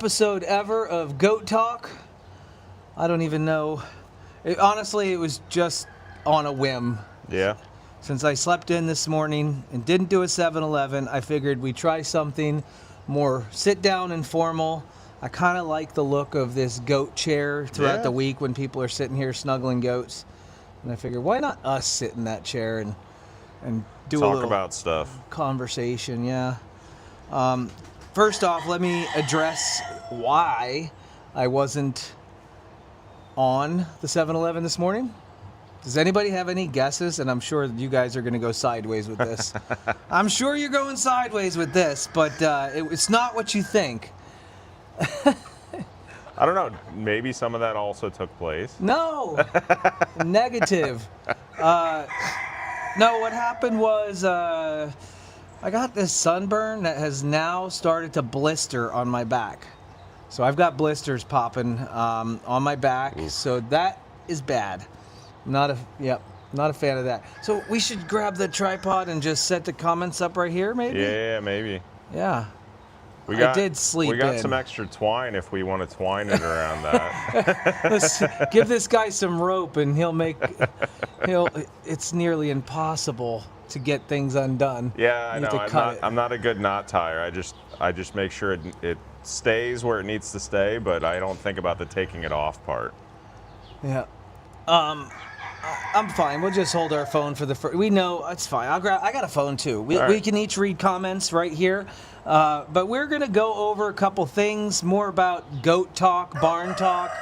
episode ever of Goat Talk. I don't even know. Honestly, it was just on a whim. Yeah. Since I slept in this morning and didn't do a 7-Eleven, I figured we'd try something more sit-down and formal. I kind of like the look of this goat chair throughout the week when people are sitting here snuggling goats. And I figured, why not us sit in that chair and do a little about stuff. Conversation, yeah. First off, let me address why I wasn't on the 7-Eleven this morning. Does anybody have any guesses? And I'm sure you guys are going to go sideways with this. I'm sure you're going sideways with this, but it's not what you think. I don't know. Maybe some of that also took place. No. Negative. No, what happened was I got this sunburn that has now started to blister on my back. So I've got blisters popping on my back. Oof. So that is bad. Not a fan of that. So we should grab the tripod and just set the comments up right here, maybe? Yeah, maybe. Yeah. I did sleep in. We got some extra twine if we want to twine it around that. Let's give this guy some rope and it's nearly impossible to get things undone. Yeah, I know. I'm not a good knot tire. I just make sure it stays where it needs to stay, but I don't think about the taking it off part. Yeah. I'm fine. We'll just hold our phone for the first. We know it's fine. I got a phone too. We can each read comments right here. But we're gonna go over a couple things more about goat talk, barn talk,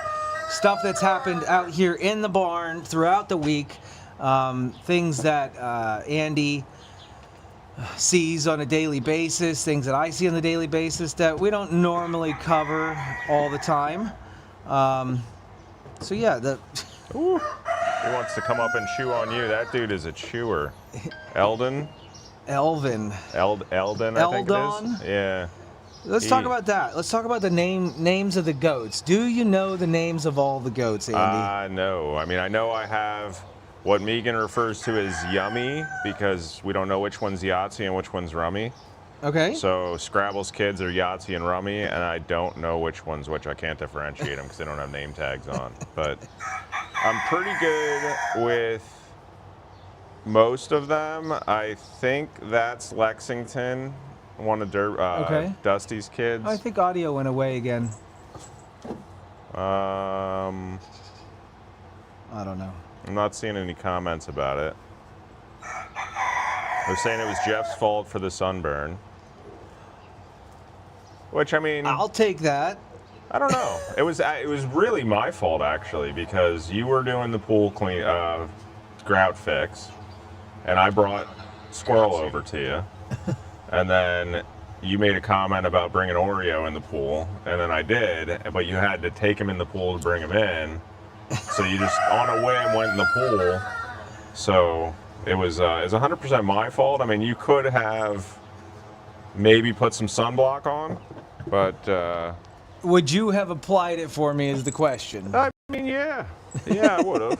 stuff that's happened out here in the barn throughout the week. Things that Andy sees on a daily basis, things that I see on a daily basis that we don't normally cover all the time. So yeah, Ooh. He wants to come up and chew on you. That dude is a chewer. Elvin, I think it is. Yeah. Let's talk about that. Let's talk about the names of the goats. Do you know the names of all the goats, Andy? No. I mean, I know I have what Megan refers to as Yummy because we don't know which one's Yahtzee and which one's Rummy. Okay. So Scrabble's kids are Yahtzee and Rummy, and I don't know which one's which. I can't differentiate them because they don't have name tags on. But I'm pretty good with most of them. I think that's Lexington, one of Dusty's kids. I think audio went away again. I don't know. I'm not seeing any comments about it. They're saying it was Jeff's fault for the sunburn. Which, I mean, I'll take that. I don't know. It was really my fault actually because you were doing the pool grout fix, and I brought Squirrel over to you, and then you made a comment about bringing Oreo in the pool, and then I did, but you had to take him in the pool to bring him in, so you just on a whim went in the pool. So it was 100% my fault. I mean, you could have maybe put some sunblock on, but. Would you have applied it for me is the question. I mean, yeah, I would have.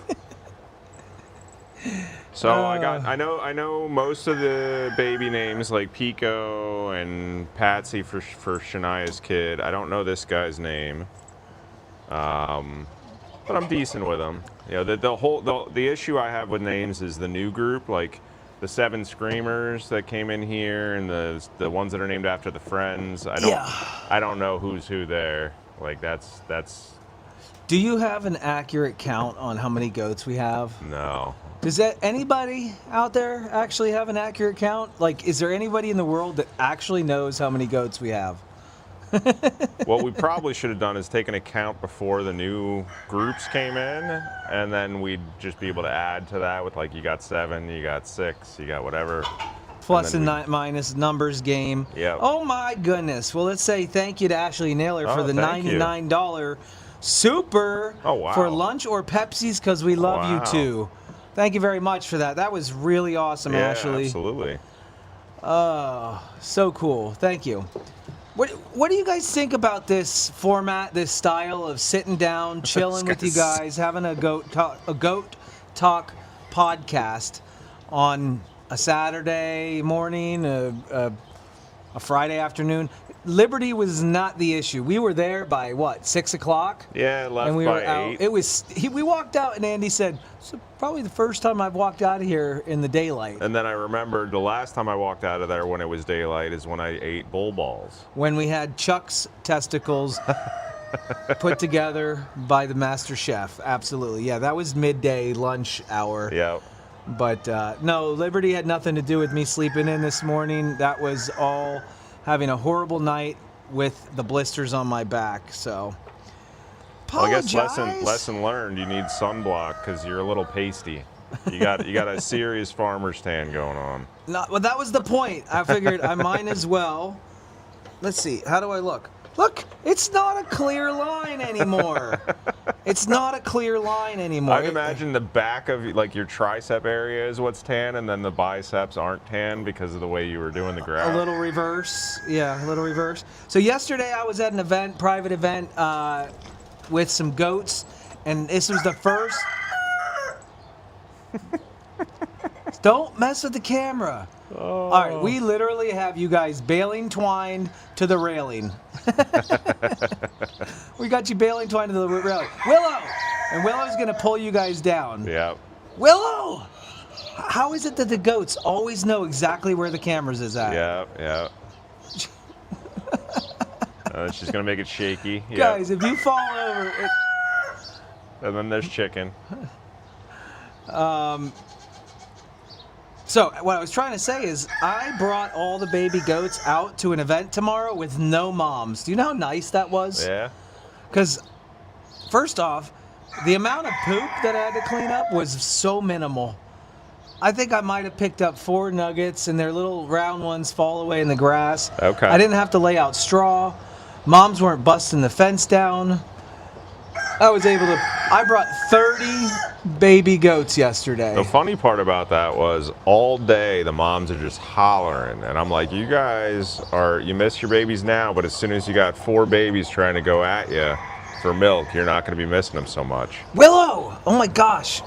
So I know most of the baby names like Pico and Patsy for Shania's kid. I don't know this guy's name, but I'm decent with them. You know, the issue I have with names is the new group, like the 7 Screamers that came in here, and the ones that are named after the Friends. I don't know who's who there. Like that's. Do you have an accurate count on how many goats we have? No. Does anybody out there actually have an accurate count? Like, is there anybody in the world that actually knows how many goats we have? What we probably should have done is taken a count before the new groups came in, and then we'd just be able to add to that with, like, you got 7, you got 6, you got whatever. Plus and minus numbers game. Yeah. Oh my goodness. Well, let's say thank you to Ashley Naylor for the $99 super for lunch or Pepsi's because we love you too. Thank you very much for that. That was really awesome, Ashley. Absolutely. Oh, so cool. Thank you. What do you guys think about this format, this style of sitting down, chilling with you guys, having a goat talk podcast on a Saturday morning, a Friday afternoon? Liberty was not the issue. We were there by what, 6 o'clock? Yeah, left and we by were out. 8. It was. We walked out, and Andy said, "It's probably the first time I've walked out of here in the daylight." And then I remembered the last time I walked out of there when it was daylight is when I ate bull balls. When we had Chuck's testicles put together by the master chef. Absolutely. Yeah, that was midday lunch hour. Yeah. But no, Liberty had nothing to do with me sleeping in this morning. That was all having a horrible night with the blisters on my back. So, Well, I guess apologize. lesson learned. You need sunblock because you're a little pasty. You got a serious farmer's tan going on. No, well, that was the point. I figured I might as well. Let's see. How do I look? Look, it's not a clear line anymore. It's not a clear line anymore. I'd imagine the back of like your tricep area is what's tan, and then the biceps aren't tan because of the way you were doing the grout. A little reverse. Yeah, a little reverse. So yesterday I was at an event, private event, with some goats, and this was the first. Don't mess with the camera. Oh. All right, we literally have you guys baling twined to the railing. We got you baling twined to the railing. Willow! And Willow's going to pull you guys down. Yeah. Willow! How is it that the goats always know exactly where the cameras is at? Yeah, yeah. She's going to make it shaky. Yeah. Guys, if you fall over... And then there's chicken. So what I was trying to say is I brought all the baby goats out to an event tomorrow with no moms. Do you know how nice that was? Yeah. Because first off, the amount of poop that I had to clean up was so minimal. I think I might have picked up 4 nuggets and their little round ones fall away in the grass. Okay. I didn't have to lay out straw. Moms weren't busting the fence down. I brought 30 baby goats yesterday. The funny part about that was all day the moms are just hollering, and I'm like, you miss your babies now, but as soon as you got 4 babies trying to go at you for milk, you're not going to be missing them so much. Willow! Oh my gosh.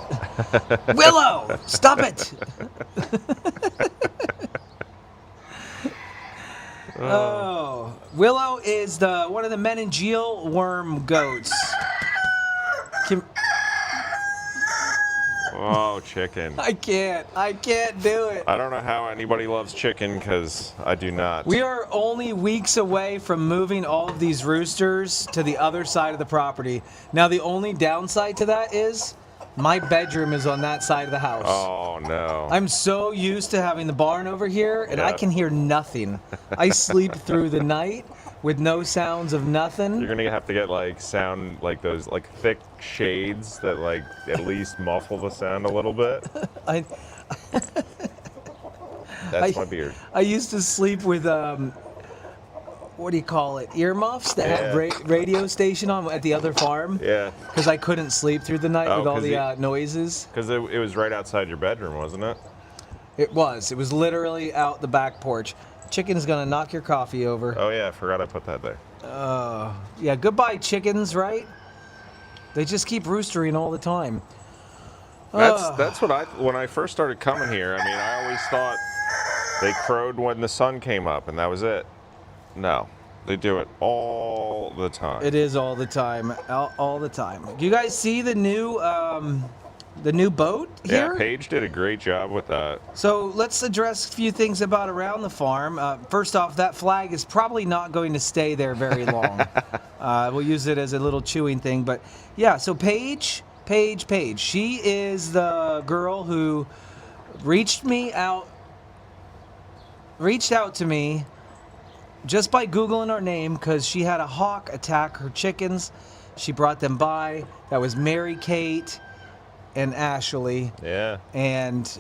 Willow! Stop it! Oh. Willow is one of the meningeal worm goats. Oh, chicken. I can't do it. I don't know how anybody loves chicken because I do not. We are only weeks away from moving all of these roosters to the other side of the property. Now, the only downside to that is my bedroom is on that side of the house. Oh, no. I'm so used to having the barn over here, and I Yeah. can hear nothing. I sleep through the night with no sounds of nothing. You're gonna have to get sound like those thick shades that at least muffle the sound a little bit. That's my beard. I used to sleep with what do you call it? Earmuffs that had radio station on at the other farm. Yeah. Because I couldn't sleep through the night with all the noises. Because it was right outside your bedroom, wasn't it? It was. It was literally out the back porch. Chicken is gonna knock your coffee over. Oh yeah, I forgot I put that there. Yeah, goodbye chickens, right? They just keep roostering all the time. That's what when I first started coming here. I mean, I always thought they crowed when the sun came up, and that was it. No, they do it all the time. It is all the time, all the time. Do you guys see the new boat here? Yeah, Paige did a great job with that. So let's address a few things about around the farm. First off, that flag is probably not going to stay there very long. We'll use it as a little chewing thing. But yeah, so Paige. She is the girl who reached out to me just by Googling our name because she had a hawk attack her chickens. She brought them by. That was Mary Kate and Ashley. Yeah. And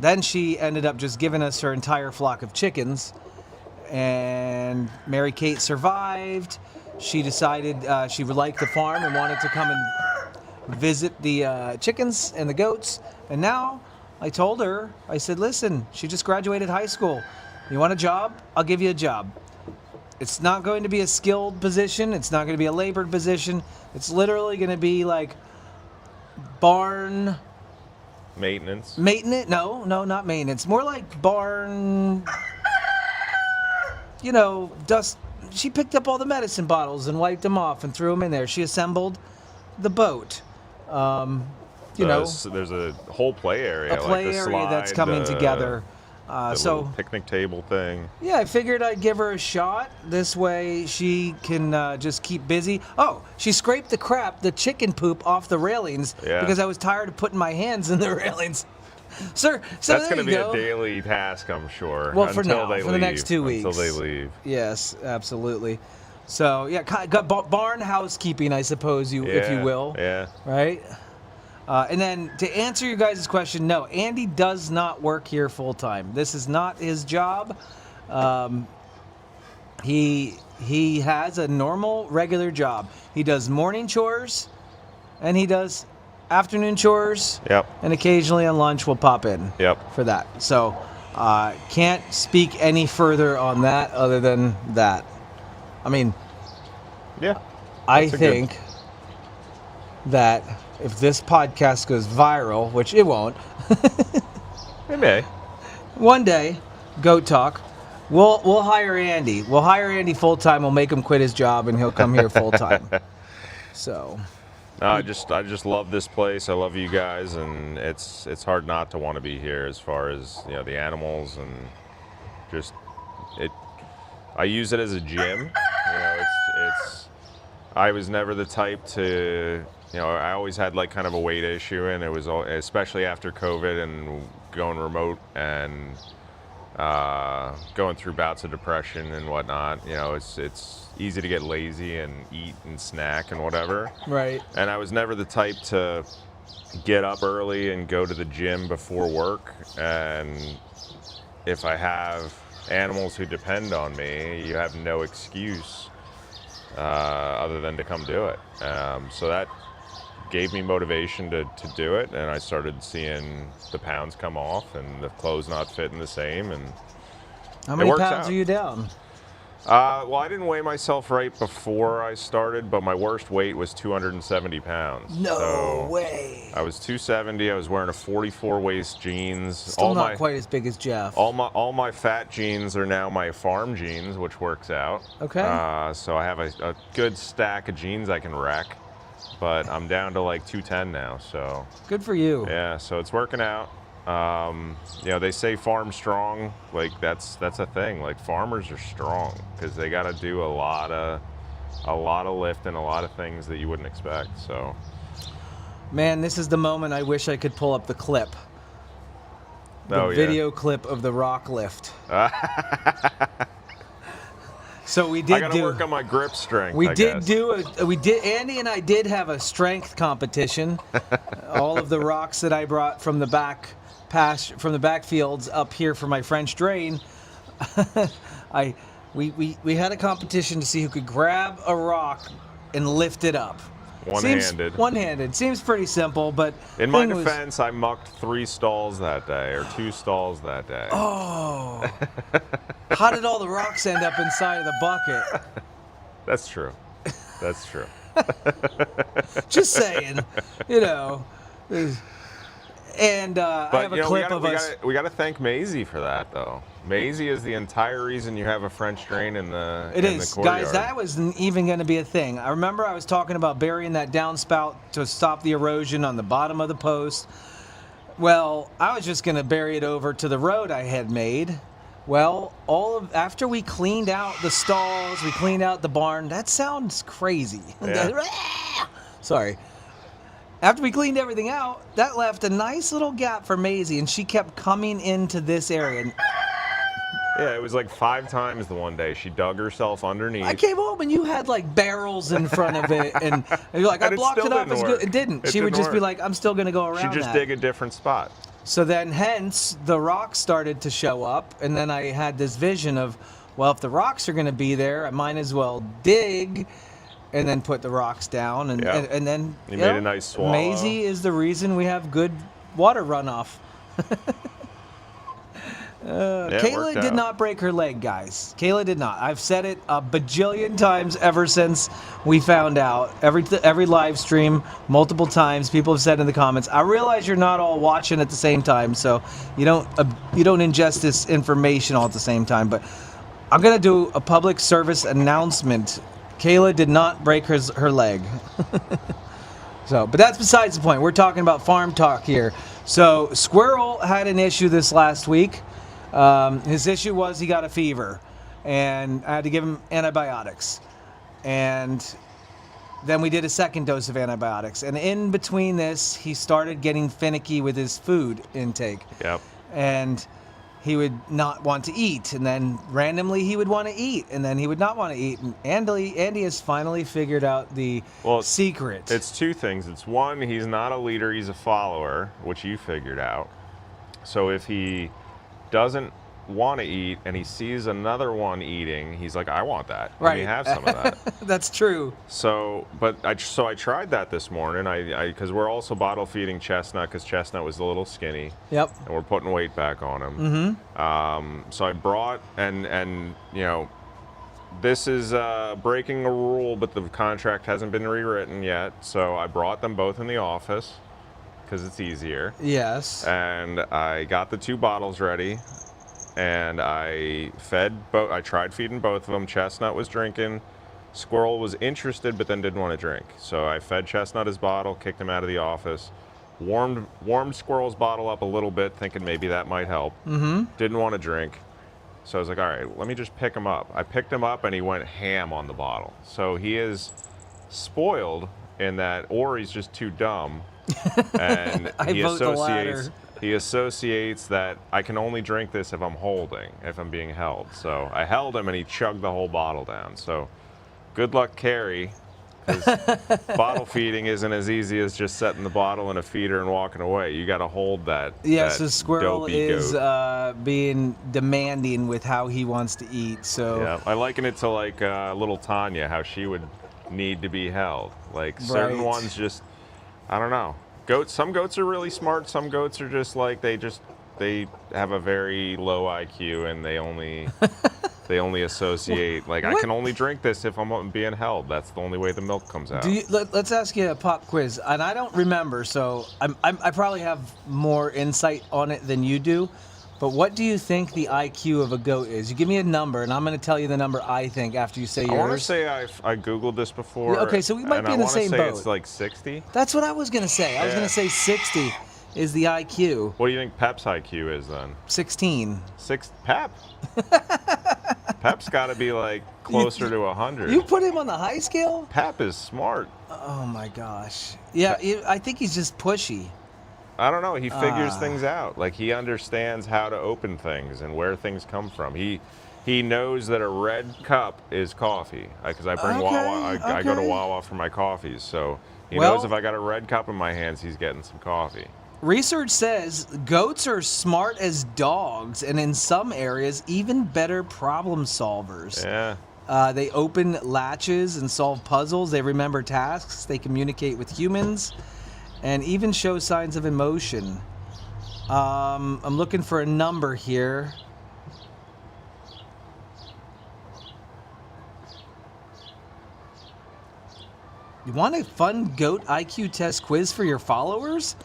then she ended up just giving us her entire flock of chickens. And Mary Kate survived. She decided she would like the farm and wanted to come and visit the chickens and the goats. And now I told her, I said, listen, she just graduated high school. You want a job? I'll give you a job. It's not going to be a skilled position. It's not going to be a labored position. It's literally going to be like barn maintenance. No, not maintenance. More like barn dust. She picked up all the medicine bottles and wiped them off and threw them in there. She assembled the boat. There's a whole play area, a play like the area slide, that's coming together. The little picnic table thing. Yeah, I figured I'd give her a shot. This way she can just keep busy. Oh, she scraped the chicken poop off the railings because I was tired of putting my hands in the railings. Sir, so that's going to be a daily task, I'm sure. Well, for the next 2 weeks. Until they leave. Yes, absolutely. So, yeah, got barn housekeeping, I suppose, if you will. Yeah. Right? And then to answer your guys' question, no, Andy does not work here full time. This is not his job. He has a normal, regular job. He does morning chores, and he does afternoon chores. Yep. And occasionally on lunch we'll pop in. Yep. For that. So can't speak any further on that other than that. I mean, yeah. I think that if this podcast goes viral, which it won't, it may. One day, Goat Talk, we'll hire Andy. We'll hire Andy full time. We'll make him quit his job, and he'll come here full time. So, I just love this place. I love you guys, and it's hard not to want to be here. As far as the animals and just it. I use it as a gym. I was never the type to. I always had like kind of a weight issue, and it was especially after COVID and going remote and going through bouts of depression and whatnot. It's easy to get lazy and eat and snack and whatever. Right. And I was never the type to get up early and go to the gym before work. And if I have animals who depend on me, you have no excuse other than to come do it. So that gave me motivation to do it, and I started seeing the pounds come off and the clothes not fitting the same. And how many pounds are you down? Well, I didn't weigh myself right before I started, but my worst weight was 270 pounds. No way. I was 270. I was wearing a 44 waist jeans. Still not quite as big as Jeff. All my fat jeans are now my farm jeans, which works out. Okay. So I have a good stack of jeans I can wreck. But I'm down to like 210 now, so. Good for you. Yeah, so it's working out. They say farm strong, like that's a thing. Like farmers are strong because they got to do a lot of lifting, a lot of things that you wouldn't expect. So. Man, this is the moment I wish I could pull up the clip. The video clip of the rock lift. So we did. I gotta work on my grip strength. Andy and I did have a strength competition. All of the rocks that I brought from the back fields up here for my French drain. We had a competition to see who could grab a rock and lift it up. One-handed. Seems pretty simple, but in my defense, I mucked 3 stalls that day, or 2 stalls that day. Oh. How did all the rocks end up inside of the bucket? That's true. Just saying, And I have a clip of us. We got to thank Maisie for that, though. Maisie is the entire reason you have a French drain in the Courtyard. Guys, that wasn't even going to be a thing. I remember I was talking about burying that downspout to stop the erosion on the bottom of the post. Well, I was just going to bury it over to the road I had made. Well, after we cleaned out the stalls, we cleaned out the barn. That sounds crazy. Yeah. Sorry. After we cleaned everything out, that left a nice little gap for Maisie, and she kept coming into this area. Yeah, it was like 5 times the one day. She dug herself underneath. I came home and you had like barrels in front of it, and you're like, I blocked it up as good. It didn't. She would just be like, I'm still going to go around that. She'd just dig a different spot. So then, hence, the rocks started to show up, and then I had this vision of, well, if the rocks are going to be there, I might as well dig and then put the rocks down, and then you made a nice swallow. Maisie is the reason we have good water runoff. Kayla did not break her leg, guys. Kayla did not. I've said it a bajillion times ever since we found out. Every live stream, multiple times, people have said in the comments, I realize you're not all watching at the same time, so you don't ingest this information all at the same time. But I'm going to do a public service announcement. Kayla did not break her leg. So, but that's besides the point. We're talking about farm talk here. So, Squirrel had an issue this last week. His issue was he got a fever, and I had to give him antibiotics. And then we did a second dose of antibiotics. And in between this, he started getting finicky with his food intake. Yep. And he would not want to eat, and then randomly he would want to eat, and then he would not want to eat. And Andy has finally figured out the secret. It's two things. It's one, he's not a leader, he's a follower, which you figured out. So if he doesn't want to eat and he sees another one eating, he's like, I want that. Let me have some of that. That's true. So, I tried that this morning. Because we're also bottle feeding Chestnut because Chestnut was a little skinny. Yep. And we're putting weight back on him. Mm-hmm. So I brought and this is breaking a rule, but the contract hasn't been rewritten yet. So I brought them both in the office because it's easier. Yes. And I got the 2 bottles ready. And I tried feeding both of them. Chestnut was drinking. Squirrel was interested, but then didn't want to drink. So I fed Chestnut his bottle, kicked him out of the office, warmed Squirrel's bottle up a little bit, thinking maybe that might help. Mm-hmm. Didn't want to drink. So I was like, all right, let me just pick him up. I picked him up, and he went ham on the bottle. So he is spoiled in that, or he's just too dumb. And he associates that I can only drink this if I'm being held. So I held him and he chugged the whole bottle down. So good luck, Carrie, because bottle feeding isn't as easy as just setting the bottle in a feeder and walking away. You got to hold that. Yes, the squirrel is being demanding with how he wants to eat. So yeah, I liken it to like little Tanya, how she would need to be held. Like certain ones just, I don't know. Some goats are really smart. Some goats are just like they have a very low IQ and they only associate like I can only drink this if I'm being held. That's the only way the milk comes out. Let's ask you a pop quiz, and I don't remember, so I probably have more insight on it than you do. But what do you think the IQ of a goat is? You give me a number, and I'm going to tell you the number I think after you say yours. I want to say I Googled this before. Yeah, okay, so we might be in the same boat. I want to say it's like 60. That's what I was going to say. I was going to say 60 is the IQ. What do you think Pep's IQ is then? 16. Pep? Pep's got to be like closer to 100. You put him on the high scale? Pep is smart. Oh, my gosh. Yeah, I think he's just pushy. I don't know. He figures things out. Like he understands how to open things and where things come from. He knows that a red cup is coffee because I bring Wawa. I go to Wawa for my coffees, so he knows if I got a red cup in my hands, he's getting some coffee. Research says goats are smart as dogs, and in some areas, even better problem solvers. Yeah. They open latches and solve puzzles. They remember tasks. They communicate with humans. And even show signs of emotion. I'm looking for a number here. You want a fun goat IQ test quiz for your followers?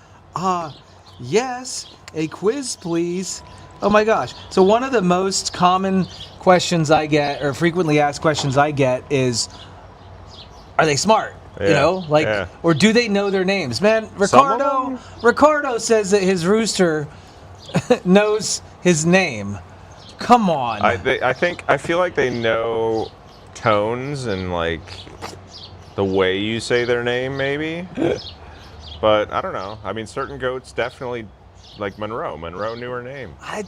Yes, a quiz, please. Oh my gosh. So one of the most common questions I get, or frequently asked questions I get, is, are they smart? Yeah, or do they know their names? Man, Ricardo says that his rooster knows his name. Come on. I feel like they know tones and like the way you say their name, maybe. But I don't know. I mean, certain goats definitely, like Monroe knew her name. I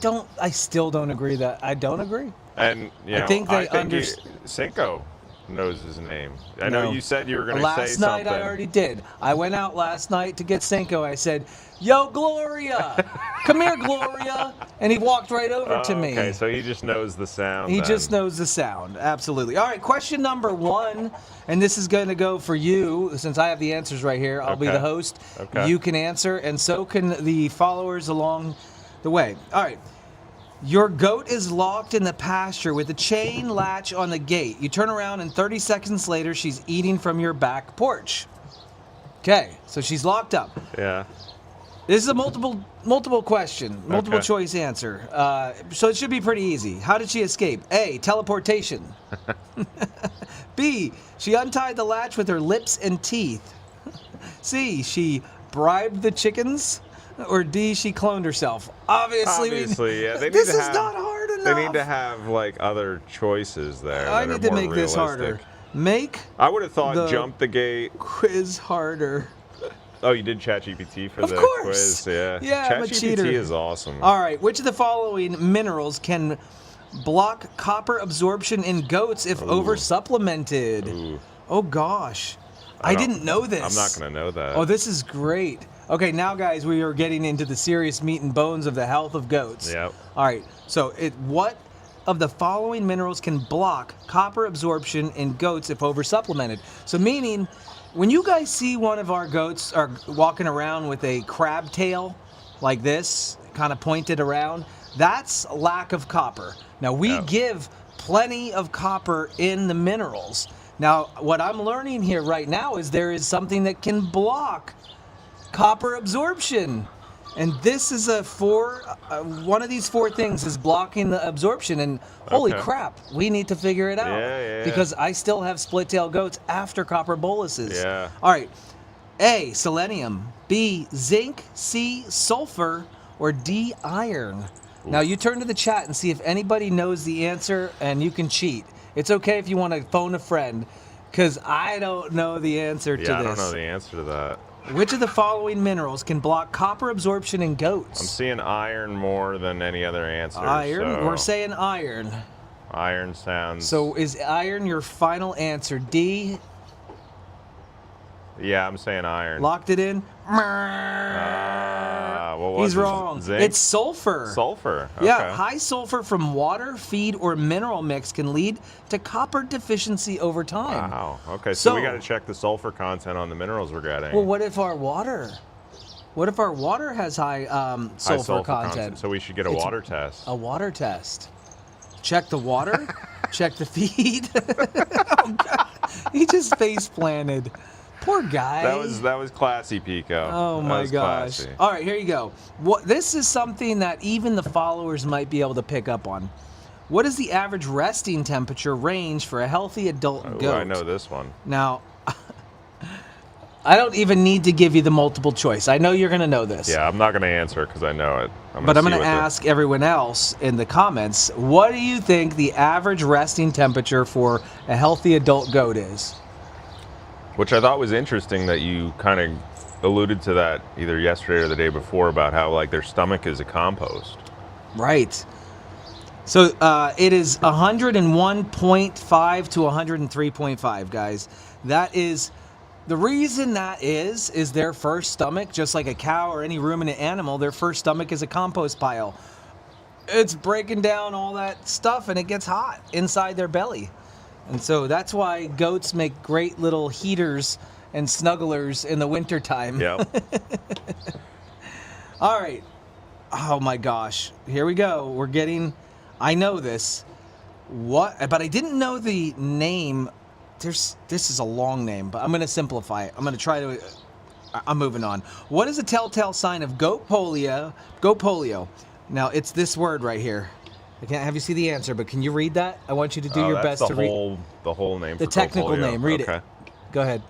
still don't agree that. I don't agree. And I think they understand. Cinco knows his name. I know you said you were going to say something. Last night I already did. I went out last night to get Cinco. I said, "Yo, Gloria, come here, Gloria," and he walked right over to me. Okay, so he just knows the sound. He just knows the sound. Absolutely. All right, question number 1, and this is going to go for you since I have the answers right here. I'll be the host. Okay. You can answer, and so can the followers along the way. All right. Your goat is locked in the pasture with a chain latch on the gate. You turn around and 30 seconds later, she's eating from your back porch. Okay, so she's locked up. Yeah. This is a multiple question, multiple Okay. choice answer. So it should be pretty easy. How did she escape? A, teleportation. B, she untied the latch with her lips and teeth. C, she bribed the chickens. Or D, she cloned herself. Obviously, yeah. They need this to is have, not hard enough. They need to have like other choices there. I that need are to more make this harder. realistic. Make I would have thought the jump the gate. quiz harder. Oh, you did ChatGPT for Of the course. quiz, yeah. Yeah, I'm a cheater. ChatGPT is awesome. All right, which of the following minerals can block copper absorption in goats if oversupplemented? Ooh. Oh gosh, I didn't know this. I'm not gonna know that. Oh, this is great. Okay, now guys, we are getting into the serious meat and bones of the health of goats. Yep. All right, so what of the following minerals can block copper absorption in goats if oversupplemented? So meaning, when you guys see one of our goats are walking around with a crab tail like this, kind of pointed around, that's lack of copper. Now we give plenty of copper in the minerals. Now what I'm learning here right now is there is something that can block copper absorption. And this is one of these 4 things is blocking the absorption. And holy crap, we need to figure it out. Yeah. Because I still have split tail goats after copper boluses. Yeah. All right. A, selenium. B, zinc. C, sulfur. Or D, iron. Now you turn to the chat and see if anybody knows the answer, and you can cheat. It's okay if you want to phone a friend, because I don't know the answer to this. Yeah, I don't know the answer to that. Which of the following minerals can block copper absorption in goats? I'm seeing iron more than any other answer. Iron? So We're saying iron. iron sounds. So is iron your final answer? D? Yeah, I'm saying iron. Locked it in? What was He's it? wrong. Zinc? It's sulfur. Sulfur. Okay. Yeah, high sulfur from water, feed, or mineral mix can lead to copper deficiency over time. Wow. Okay, so we So- got to check the sulfur content on the minerals we're getting. Well, what if our water has high High sulfur content? So we should get a water test. A water test. Check the water. Check the feed. Oh, God. He just face planted. Poor guy. That was classy, Pico. Oh That my was gosh. classy. All right, here you go. This is something that even the followers might be able to pick up on. What is the average resting temperature range for a healthy adult Ooh, goat? I know this one. Now, I don't even need to give you the multiple choice. I know you're going to know this. Yeah, I'm not going to answer because I know it. But I'm going to ask everyone else in the comments, what do you think the average resting temperature for a healthy adult goat is? Which I thought was interesting that you kind of alluded to that either yesterday or the day before about how like their stomach is a compost. Right. So it is 101.5 to 103.5, guys. That is, the reason that is their first stomach, just like a cow or any ruminant animal, their first stomach is a compost pile. It's breaking down all that stuff and it gets hot inside their belly. And so that's why goats make great little heaters and snugglers in the wintertime. Yep. All right. Oh my gosh. Here we go. I know this. But I didn't know the name. This is a long name, but I'm going to simplify it. I'm moving on. What is a telltale sign of goat polio? Goat polio. Now, it's this word right here. I can't have you see the answer, but can you read that? I want you to do your best to read the whole name. the for technical polio. name. Read it. Go ahead.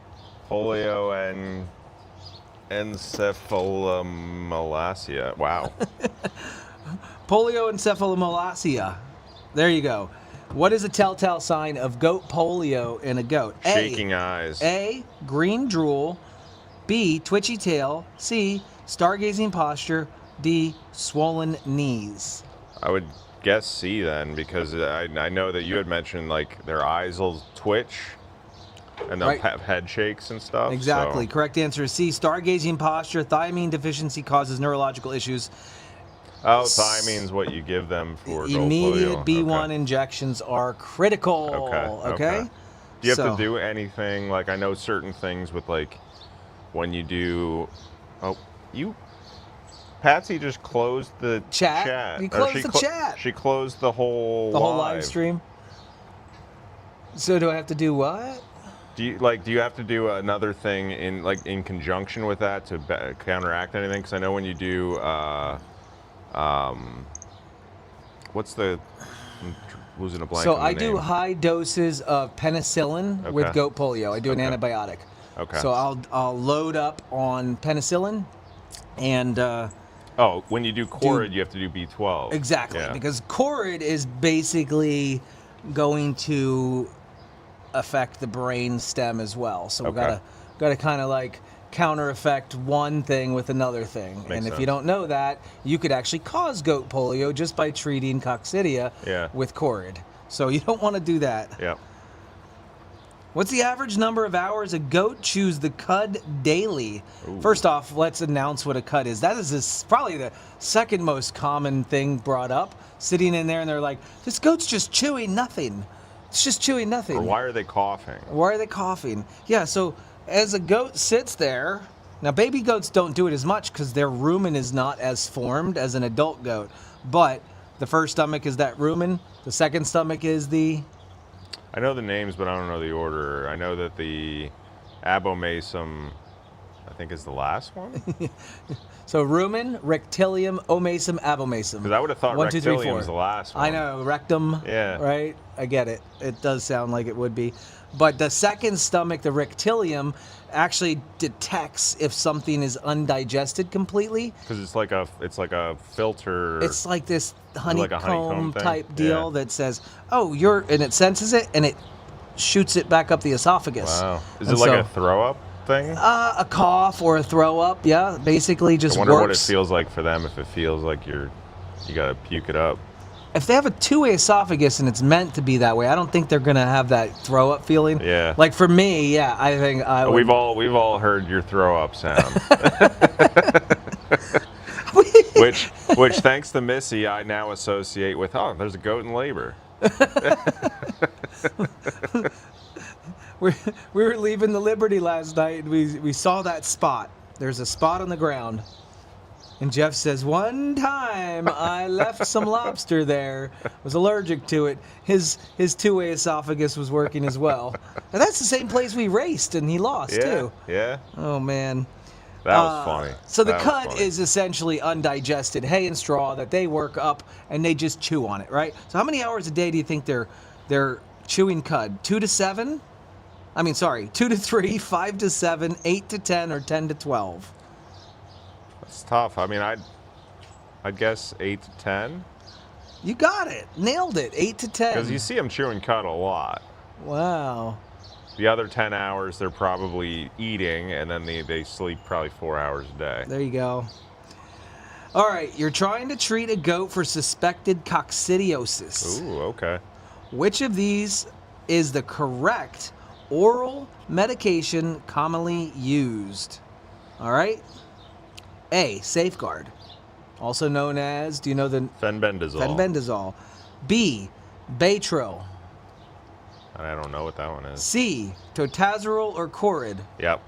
Polio and encephalomalacia. Wow. Polioencephalomalacia. There you go. What is a telltale sign of goat polio in a goat? Shaking eyes. A, green drool. B, twitchy tail. C, stargazing posture. D, swollen knees. I would guess C then, because I know that you had mentioned like their eyes will twitch and they'll have head shakes and stuff. Exactly. So. Correct answer is C, stargazing posture. Thiamine deficiency causes neurological issues. Oh, thiamine's what you give them for Immediate goat polio. B1 injections are critical. Okay. Do you have to do anything? Like I know certain things with like when you do. Oh, Patsy just closed the chat. You closed the chat. She closed the whole live stream. So do I have to do what? Do you have to do another thing in conjunction with that to counteract anything? Because I know when you do, what's the, I'm losing a blank So on the I do name. high doses of penicillin with Okay. goat polio. I do an antibiotic. Okay. So I'll load up on penicillin, and When you do Courtyard, you have to do B12. exactly, Yeah. because Courtyard is basically going to affect the brain stem as well. So we Okay. gotta kind of like counter effect one thing with another thing. Makes and if sense. you don't know that, you could actually cause goat polio just by treating coccidia with Courtyard. So you don't want to do that. Yeah. What's the average number of hours a goat chews the cud daily? Ooh. First off, let's announce what a cud is. That is probably the second most common thing brought up. Sitting in there and they're like, this goat's just chewing nothing. It's just chewing nothing. Or why are they coughing? Why are they coughing? Yeah, so as a goat sits there, now baby goats don't do it as much because their rumen is not as formed as an adult goat. But the first stomach is that rumen. The second stomach is the... I know the names, but I don't know the order. I know that the abomasum, I think, is the last one. So rumen, rectilium, omasum, abomasum. Because I would have thought 1, 2, 3, rectilium 4. was the last one. I know, rectum. Yeah. Right? I get it. It does sound like it would be. But the second stomach, the rectilium, actually detects if something is undigested completely. Because it's like a filter. It's like this like a honeycomb honeycomb thing? type deal Yeah. that says, oh, and it senses it and it shoots it back up the esophagus. Wow. Is And it like so, a throw up thing? a cough or a throw up? Yeah, basically just I wonder what it works. feels like for them if it feels like you gotta puke it up. If they have a two-way esophagus and it's meant to be that way, I don't think they're gonna have that throw-up feeling. Yeah. Like for me, yeah, I think I would. We've all heard your throw up sound. which thanks to Missy, I now associate with, there's a goat in labor. we were leaving the Liberty last night and we saw that spot. There's a spot on the ground. And Jeff says, one time I left some lobster there, was allergic to it. His two-way esophagus was working as well. And that's the same place we raced and he lost too. Yeah. Oh man. That was funny. So the That was cud funny. is essentially undigested hay and straw that they work up and they just chew on it, right? So how many hours a day do you think they're chewing cud? 2 to 7? 2 to 3, 5 to 7, 8 to 10, or 10 to 12? It's tough. I mean, I'd guess 8 to 10. You got it. Nailed it. 8 to 10. Because you see them chewing cud a lot. Wow. The other 10 hours, they're probably eating, and then they sleep probably 4 hours a day. There you go. All right, you're trying to treat a goat for suspected coccidiosis. Ooh, okay. Which of these is the correct oral medication commonly used? All right. A, Safeguard, also known as, do you know the Fenbendazole. Fenbendazole? B, Baytril. I don't know what that one is. C, Totazerol or Corid. Yep.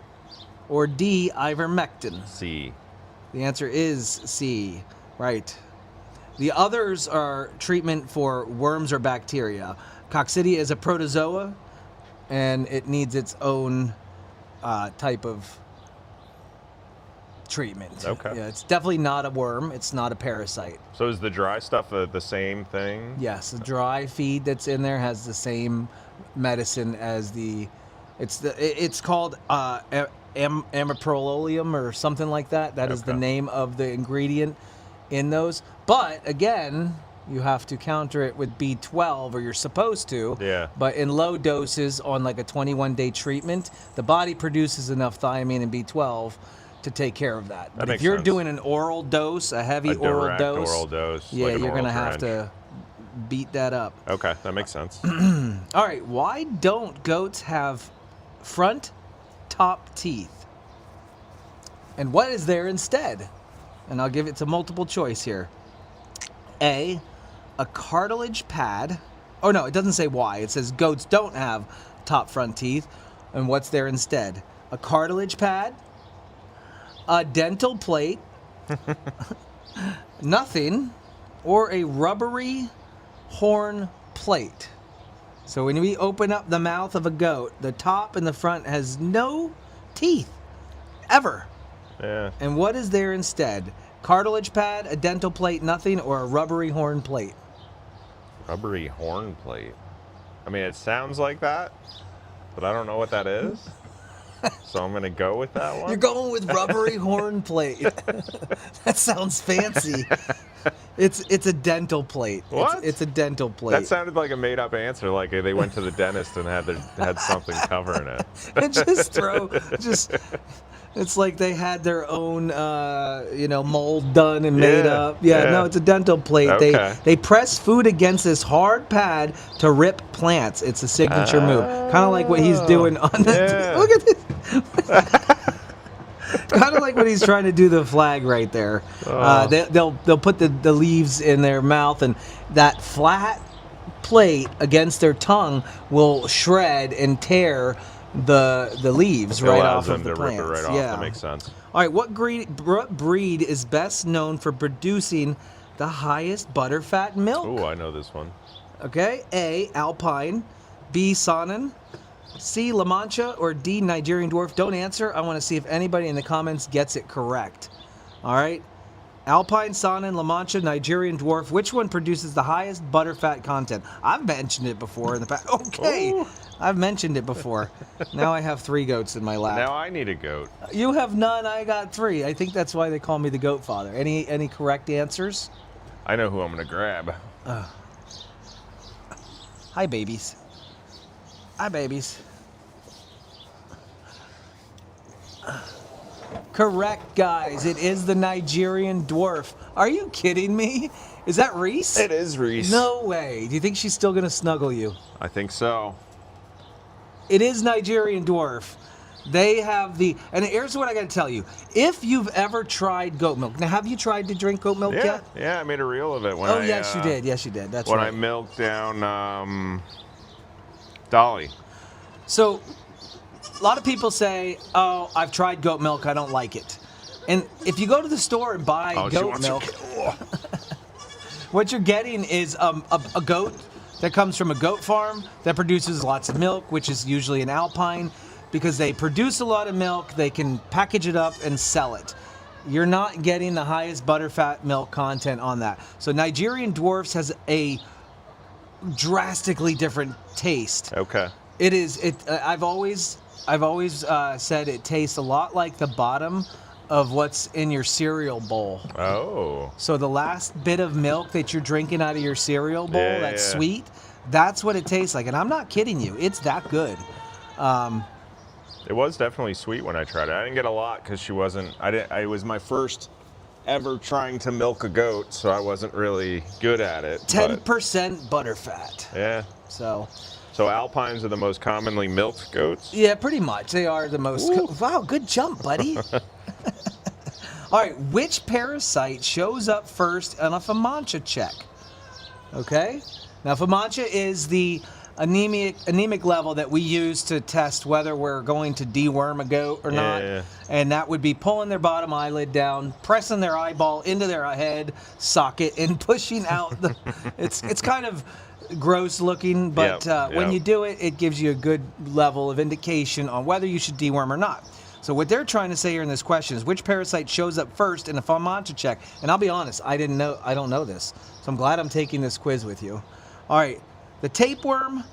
Or D, Ivermectin. C. The answer is C. Right. The others are treatment for worms or bacteria. Coccidia is a protozoa, and it needs its own type of treatment. Okay. Yeah, it's definitely not a worm. It's not a parasite. So is the dry stuff the same thing? Yes, the dry feed that's in there has the same medicine as it's called amiprolium or something like that. That is the Okay. name of the ingredient in those. But again, you have to counter it with B12, or you're supposed to. Yeah. But in low doses on like a 21-day treatment, the body produces enough thiamine and B12 to take care of that. But if makes you're sense. doing an oral dose, a heavy A oral direct dose, oral dose. yeah, like an you're oral gonna have drench. to beat that up. Okay, that makes sense. All right, why don't goats have front top teeth? And what is there instead? And I'll give it to multiple choice here. A cartilage pad. Oh no, it doesn't say why. It says goats don't have top front teeth. And what's there instead? A cartilage pad, a dental plate, nothing, or a rubbery horn plate. So when we open up the mouth of a goat, the top and the front has no teeth, ever. Yeah. And what is there instead? Cartilage pad, a dental plate, nothing, or a rubbery horn plate? Rubbery horn plate. I mean, it sounds like that, but I don't know what that is. So I'm going to go with that one. You're going with rubbery horn plate. That sounds fancy. It's a dental plate. What? It's a dental plate. That sounded like a made-up answer, like they went to the dentist and had something covering it. And it's like they had their own, mold done and made up. Yeah, no, it's a dental plate. Okay. They press food against this hard pad to rip plants. It's a signature move, kind of like what he's doing on the. Yeah. Look at this. Kind of like what he's trying to do the flag right there. They'll put the leaves in their mouth, and that flat plate against their tongue will shred and tear the leaves right off of the plants. Rip it right off. That makes sense. All right, what breed is best known for producing the highest butterfat milk? Ooh, I know this one. Okay, A, Alpine, B, Saanen, C, La Mancha, or D, Nigerian Dwarf? Don't answer. I want to see if anybody in the comments gets it correct. All right. Alpine, Saanen, La Mancha, Nigerian Dwarf. Which one produces the highest butterfat content? I've mentioned it before in the past. Okay. Ooh. I've mentioned it before. Now I have 3 goats in my lap. Now I need a goat. You have none. I got 3. I think that's why they call me the goat father. Any correct answers? I know who I'm going to grab. Hi, babies. Hi, babies. Correct, guys. It is the Nigerian Dwarf. Are you kidding me? Is that Reese? It is Reese. No way. Do you think she's still going to snuggle you? I think so. It is Nigerian Dwarf. They have and here's what I got to tell you. If you've ever tried goat milk, now have you tried to drink goat milk yet? Yeah, I made a reel of it. Yes, you did. Yes, you did. That's when right. I milked down Dolly. So, a lot of people say, "Oh, I've tried goat milk. I don't like it." And if you go to the store and buy goat milk, what you're getting is a goat that comes from a goat farm that produces lots of milk, which is usually an Alpine. Because they produce a lot of milk, they can package it up and sell it. You're not getting the highest butterfat milk content on that. So Nigerian Dwarfs has a drastically different taste. Okay. It is. I've always said it tastes a lot like the bottom of what's in your cereal bowl. Oh. So the last bit of milk that you're drinking out of your cereal bowl, that's sweet. That's what it tastes like, and I'm not kidding you. It's that good. It was definitely sweet when I tried it. I didn't get a lot because she wasn't. It was my first ever trying to milk a goat, so I wasn't really good at it. 10% butterfat. Yeah. So Alpines are the most commonly milked goats? Yeah, pretty much. They are the most. Wow, good jump, buddy. All right, which parasite shows up first on a FAMACHA check? Okay. Now, FAMACHA is the anemic level that we use to test whether we're going to deworm a goat or not. Yeah. And that would be pulling their bottom eyelid down, pressing their eyeball into their head socket, and pushing out the. It's kind of gross looking, but when you do it, it gives you a good level of indication on whether you should deworm or not. So what they're trying to say here in this question is which parasite shows up first in a FAMACHA check. And I'll be honest, I don't know this. So I'm glad I'm taking this quiz with you. All right. The tapeworm,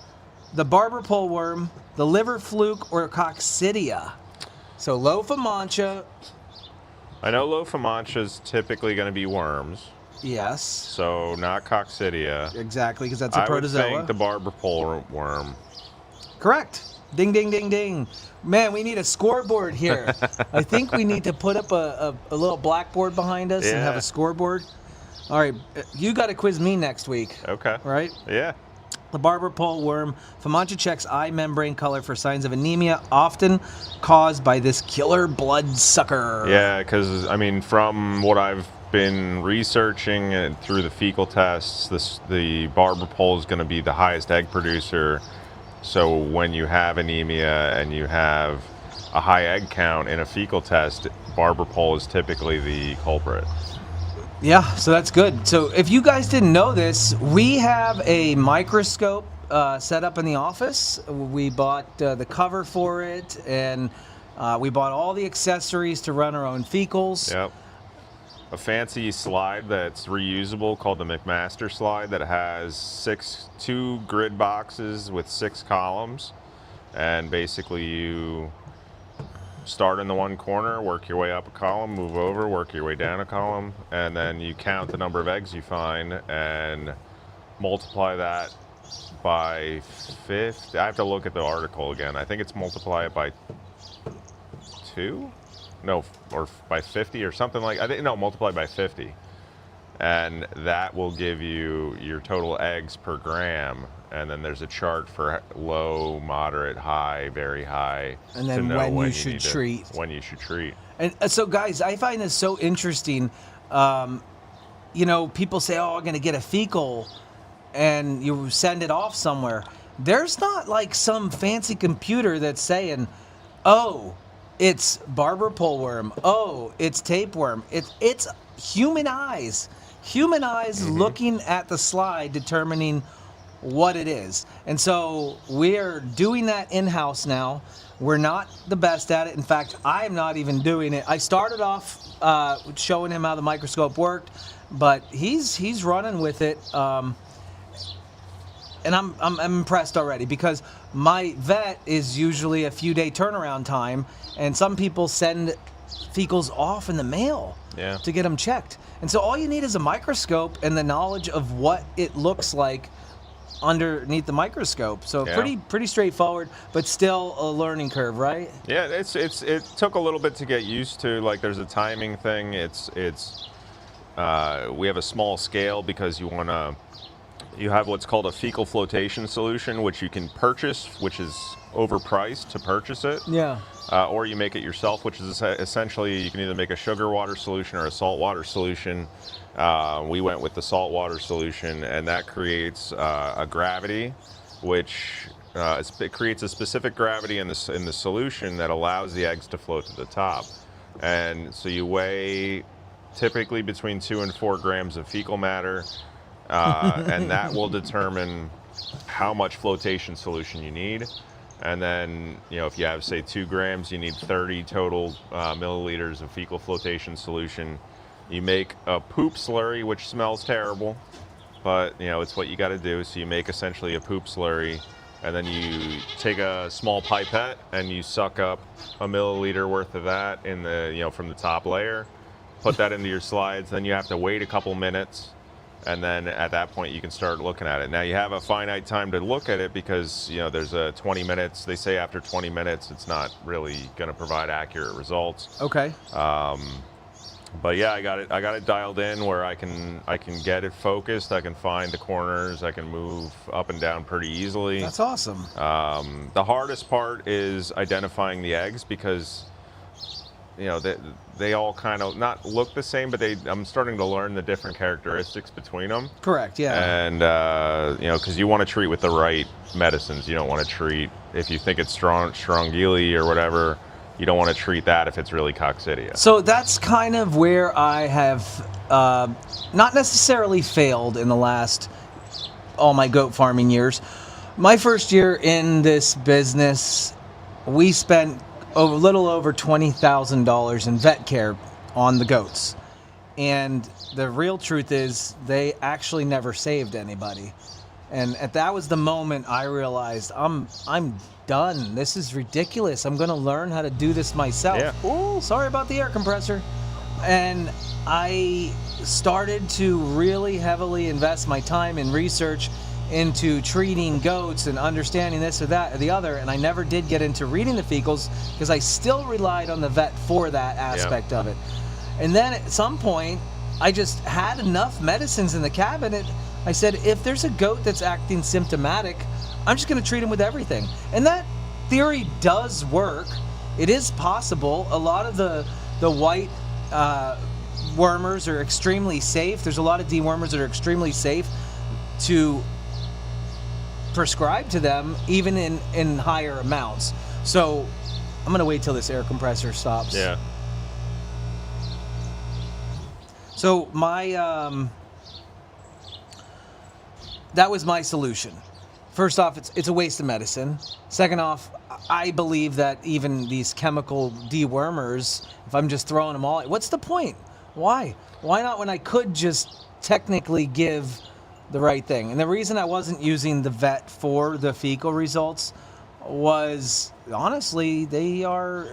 the barber pole worm, the liver fluke, or coccidia. So low FAMACHA. I know low FAMACHA is typically going to be worms. Yes. So not coccidia. Exactly, because that's a protozoa. I would think the barber pole worm. Correct. Ding, ding, ding, ding. Man, we need a scoreboard here. I think we need to put up a little blackboard behind us and have a scoreboard. All right, you got to quiz me next week. Okay. Right? Yeah. The barber pole worm. FAMACHA checks eye membrane color for signs of anemia, often caused by this killer bloodsucker. Yeah, because, from what I've been researching through the fecal tests, the barber pole is going to be the highest egg producer. So when you have anemia and you have a high egg count in a fecal test, barber pole is typically the culprit. Yeah, so that's good. So if you guys didn't know this, we have a microscope set up in the office. We bought the cover for it, and we bought all the accessories to run our own fecals. Yep. A fancy slide that's reusable called the McMaster slide that has two grid boxes with 6 columns, and basically you start in the one corner, work your way up a column, move over, work your way down a column, and then you count the number of eggs you find and multiply that by 50. I have to look at the article again. I think it's multiply it by 2? No, or by 50 or something like, I think, no, multiply by 50. And that will give you your total eggs per gram. And then there's a chart for low, moderate, high, very high. And then to know when you should treat. When you should treat. And so, guys, I find this so interesting. You know, people say, oh, I'm going to get a fecal, and you send it off somewhere. There's not like some fancy computer that's saying, oh, it's barber poleworm. Oh, it's tapeworm. It's human eyes. Human eyes looking at the slide, determining what it is. And so we're doing that in-house now. We're not the best at it. In fact, I'm not even doing it. I started off showing him how the microscope worked, but he's running with it. And I'm impressed already, because my vet is usually a few day turnaround time, and some people send fecals off in the mail to get them checked. And so all you need is a microscope and the knowledge of what it looks like underneath the microscope. So pretty straightforward, but still a learning curve, right? Yeah, it took a little bit to get used to. Like, there's a timing thing. We have a small scale because you have what's called a fecal flotation solution, which you can purchase, which is overpriced to purchase it. Yeah. Or you make it yourself, which is essentially you can either make a sugar water solution or a salt water solution. We went with the salt water solution, and that creates a gravity, which it creates a specific gravity in the solution that allows the eggs to float to the top. And so you weigh typically between 2 and 4 grams of fecal matter. And that will determine how much flotation solution you need. And then, you know, if you have, say, 2 grams, you need 30 total milliliters of fecal flotation solution. You make a poop slurry, which smells terrible, but, you know, it's what you got to do. So you make essentially a poop slurry, and then you take a small pipette and you suck up a milliliter worth of that in the, you know, from the top layer, put that into your slides. Then you have to wait a couple minutes. And then at that point, you can start looking at it. Now, you have a finite time to look at it because, you know, there's 20 minutes. They say after 20 minutes, it's not really going to provide accurate results. Okay. But yeah, I got it dialed in where I can get it focused. I can find the corners. I can move up and down pretty easily. That's awesome. The hardest part is identifying the eggs because, you know, they all kind of not look the same, but I'm starting to learn the different characteristics between them. Correct, yeah. And, you know, because you want to treat with the right medicines. You don't want to treat, if you think it's Strongylii or whatever, you don't want to treat that if it's really coccidia. So that's kind of where I have not necessarily failed in the last, all my goat farming years. My first year in this business, we spent a little over $20,000 in vet care on the goats. And the real truth is they actually never saved anybody. And that was the moment I realized I'm done. This is ridiculous. I'm going to learn how to do this myself. Yeah. Ooh, sorry about the air compressor. And I started to really heavily invest my time in research into treating goats and understanding this or that or the other, and I never did get into reading the fecals because I still relied on the vet for that aspect of it. And then at some point, I just had enough medicines in the cabinet. I said, if there's a goat that's acting symptomatic, I'm just going to treat him with everything. And that theory does work. It is possible. A lot of the white wormers are extremely safe. There's a lot of dewormers that are extremely safe to prescribe to them, even in higher amounts. So I'm going to wait till this air compressor stops. Yeah. So my that was my solution. First off, it's a waste of medicine. Second off, I believe that even these chemical dewormers, if I'm just throwing them all, what's the point? Why? Why not when I could just technically give the right thing? And the reason I wasn't using the vet for the fecal results was, honestly, there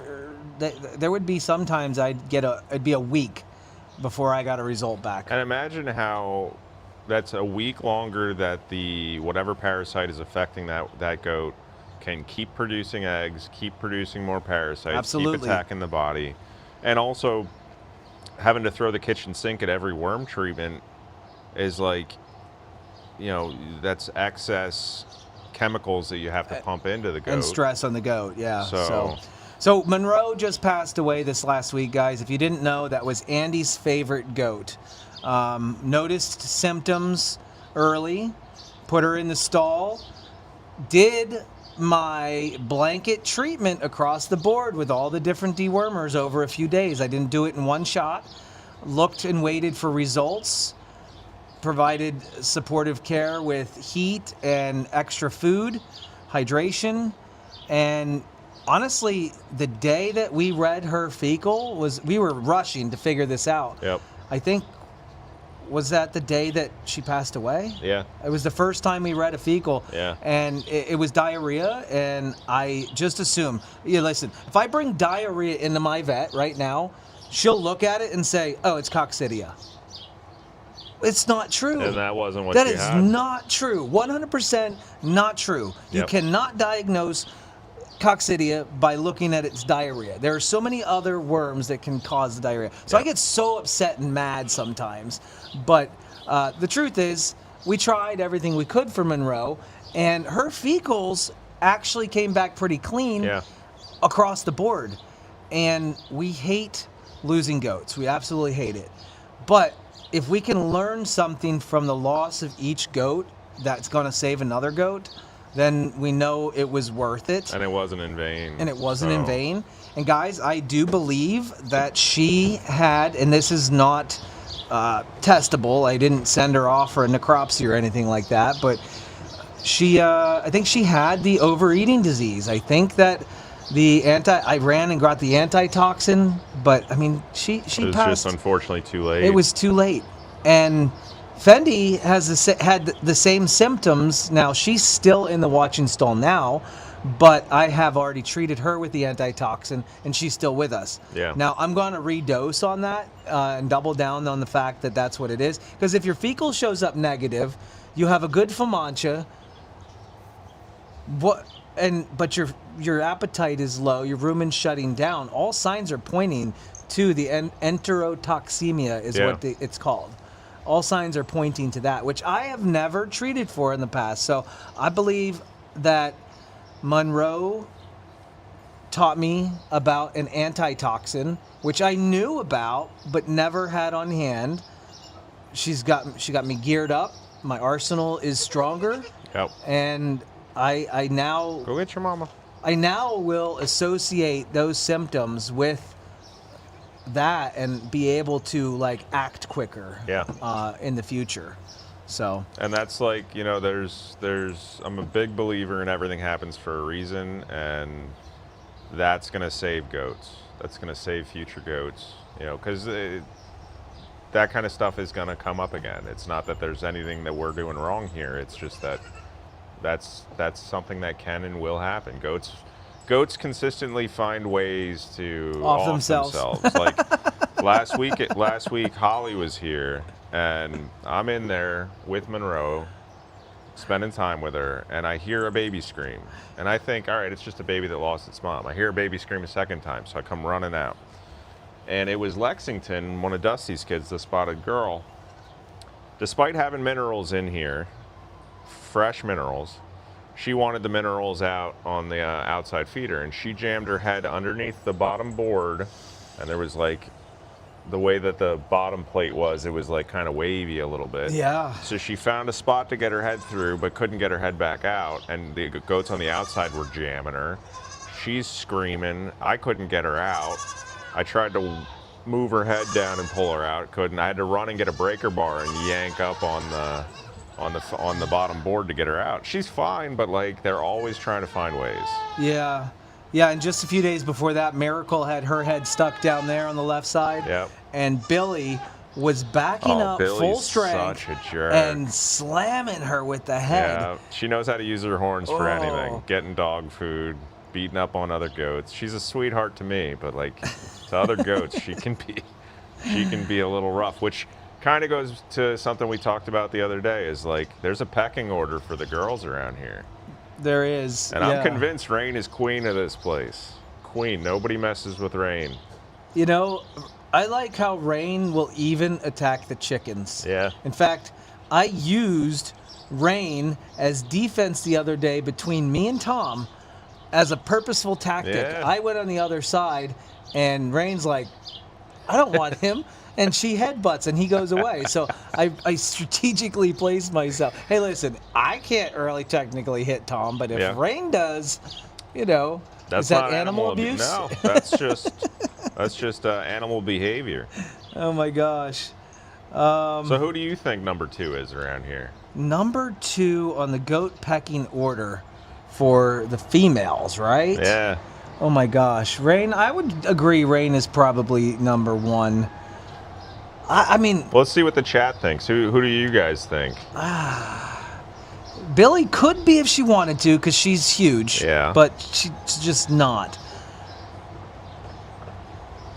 would be sometimes it'd be a week before I got a result back. And imagine how that's a week longer that the whatever parasite is affecting that goat can keep producing eggs, keep producing more parasites, Absolutely. keep attacking the body, and also having to throw the kitchen sink at every worm treatment is like, that's excess chemicals that you have to pump into the goat. And stress on the goat, yeah. So Monroe just passed away this last week, guys. If you didn't know, that was Andy's favorite goat. Noticed symptoms early, put her in the stall, did my blanket treatment across the board with all the different dewormers over a few days. I didn't do it in one shot. Looked and waited for results. Provided supportive care with heat and extra food, hydration, and honestly, the day that we read her fecal we were rushing to figure this out. Yep. I think, was that the day that she passed away? Yeah. It was the first time we read a fecal. Yeah. And it was diarrhea, and I just assumed, listen, if I bring diarrhea into my vet right now, she'll look at it and say, oh, it's coccidia. It's not true. And that wasn't what That she is had. not true. 100% not true. You Yep. cannot diagnose coccidia by looking at its diarrhea. There are so many other worms that can cause the diarrhea. So I Yep. get so upset and mad sometimes. But the truth is, we tried everything we could for Monroe, and her fecals actually came back pretty clean across the board. And we hate losing goats. We absolutely hate it. But if we can learn something from the loss of each goat that's going to save another goat, then we know it was worth it. And it wasn't in vain. And it wasn't in vain. And guys, I do believe that she had, and this is not testable, I didn't send her off for a necropsy or anything like that, but I think she had the overeating disease. I think that I ran and got the antitoxin, but I mean, she passed. It was just unfortunately too late. It was too late. And Fendi had the same symptoms. Now, she's still in the watching stall now, but I have already treated her with the antitoxin, and she's still with us. Yeah. Now, I'm going to redose on that and double down on the fact that that's what it is. Because if your fecal shows up negative, you have a good FOMANCHA, but your appetite is low, your rumen's shutting down. All signs are pointing to the enterotoxemia is what it's called. All signs are pointing to that, which I have never treated for in the past. So I believe that Monroe taught me about an antitoxin, which I knew about but never had on hand. She got me geared up. My arsenal is stronger. Yep. And I now Go get your mama. I now will associate those symptoms with that and be able to act quicker in the future. So, and that's I'm a big believer in everything happens for a reason, and that's going to save goats. That's going to save future goats, because that kind of stuff is going to come up again. It's not that there's anything that we're doing wrong here. It's just that that's something that can and will happen. Goats consistently find ways to off themselves. Like last week Holly was here, and I'm in there with Monroe, spending time with her, and I hear a baby scream, and I think, all right, it's just a baby that lost its mom. I hear a baby scream a second time, so I come running out, and it was Lexington, one of Dusty's kids, the spotted girl. Despite having minerals in here, fresh minerals, she wanted the minerals out on the outside feeder, and she jammed her head underneath the bottom board, and there was the way that the bottom plate was, it was kind of wavy a little bit. Yeah. So she found a spot to get her head through, but couldn't get her head back out, and the goats on the outside were jamming her. She's screaming. I couldn't get her out. I tried to move her head down and pull her out. Couldn't. I had to run and get a breaker bar and yank up on on the bottom board to get her out. She's fine, but like they're always trying to find ways. Yeah. Yeah, and just a few days before that, Miracle had her head stuck down there on the left side. Yep. And Billy was backing up Billy's full strength such a jerk. and slamming her with the head. Yeah, she knows how to use her horns for Oh. anything. Getting dog food, beating up on other goats. She's a sweetheart to me, but like to other goats, she can be a little rough, which kind of goes to something we talked about the other day. Is like there's a pecking order for the girls around here. There is. And yeah. I'm convinced Rain is queen of this place. Queen. Nobody messes with Rain. You know, I like how Rain will even attack the chickens. Yeah. In fact, I used Rain as defense the other day between me and Tom as a purposeful tactic. Yeah. I went on the other side, and Rain's like, I don't want him. And she headbutts, and he goes away. So I strategically placed myself. Hey, listen, I can't really technically hit Tom, but if Rain does, you know, That's is that not animal abuse? No, that's just animal behavior. Oh my gosh. So who do you think number 2 is around here? Number 2 on the goat pecking order for the females, right? Yeah. Oh my gosh. Rain, I would agree Rain is probably number 1. I mean, Well, let's see what the chat thinks. Who do you guys think? Billy could be if she wanted to because she's huge. Yeah. But she's just not.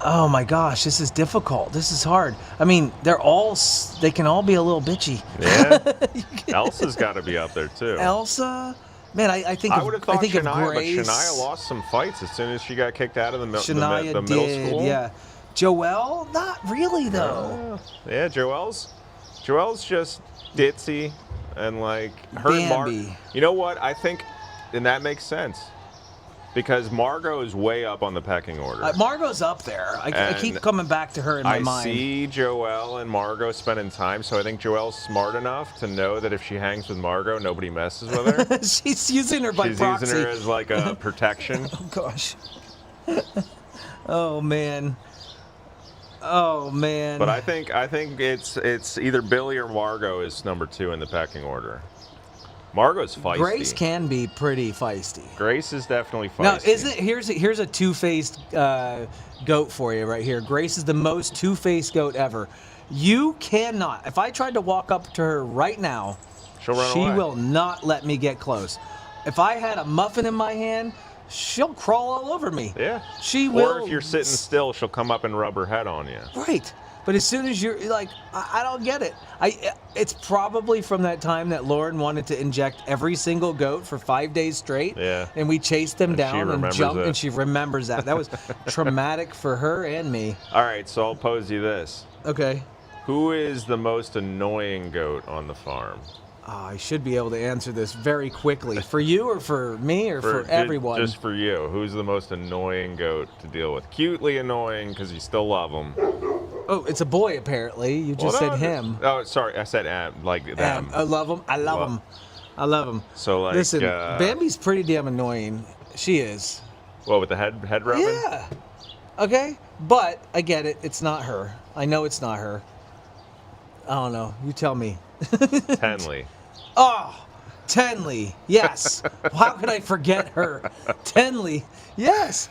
Oh my gosh, this is difficult. This is hard. I mean, they can all be a little bitchy. Yeah. Elsa's got to be up there too. Elsa? Man, I think I of, would have thought I think Shania, of Grace. but Shania lost some fights as soon as she got kicked out of the Shania the middle did, school. yeah. Joelle? Not really, though. Yeah, Joelle's just ditzy and like her and Bambi. You know what? I think, and that makes sense because Margot is way up on the pecking order. Margot's up there. I keep coming back to her in my mind. I see Joelle and Margot spending time, so I think Joelle's smart enough to know that if she hangs with Margot, nobody messes with her. She's using her by proxy. She's using her as like a protection. Oh gosh. Oh man. Oh man. But I think it's either Billy or Margot is number 2 in the pecking order. Margot's feisty. Grace can be pretty feisty. Grace is definitely feisty. Now, here's a two-faced goat for you right here. Grace is the most two-faced goat ever. You cannot. If I tried to walk up to her right now, She'll run she away. will not let me get close. If I had a muffin in my hand, she'll crawl all over me. Yeah. She will. Or if you're sitting still, she'll come up and rub her head on you. Right. But as soon as you're like, I don't get it. It's probably from that time that Lauren wanted to inject every single goat for 5 days straight. Yeah. And we chased them down and jumped, it. and she remembers that. That was traumatic for her and me. All right, so I'll pose you this. Okay. Who is the most annoying goat on the farm? I should be able to answer this very quickly. For you or for me or for everyone? Just for you. Who's the most annoying goat to deal with? Cutely annoying because you still love him. Oh, it's a boy apparently. You just said him. Oh, sorry. I said like them. I love him. I love him. I love him. So like, listen, Bambi's pretty damn annoying. She is. What, with the head rubbing? Yeah. Okay, but I get it. It's not her. I know it's not her. I don't know. You tell me. Tenley. Oh, Tenley. Yes. How could I forget her? Tenley. Yes.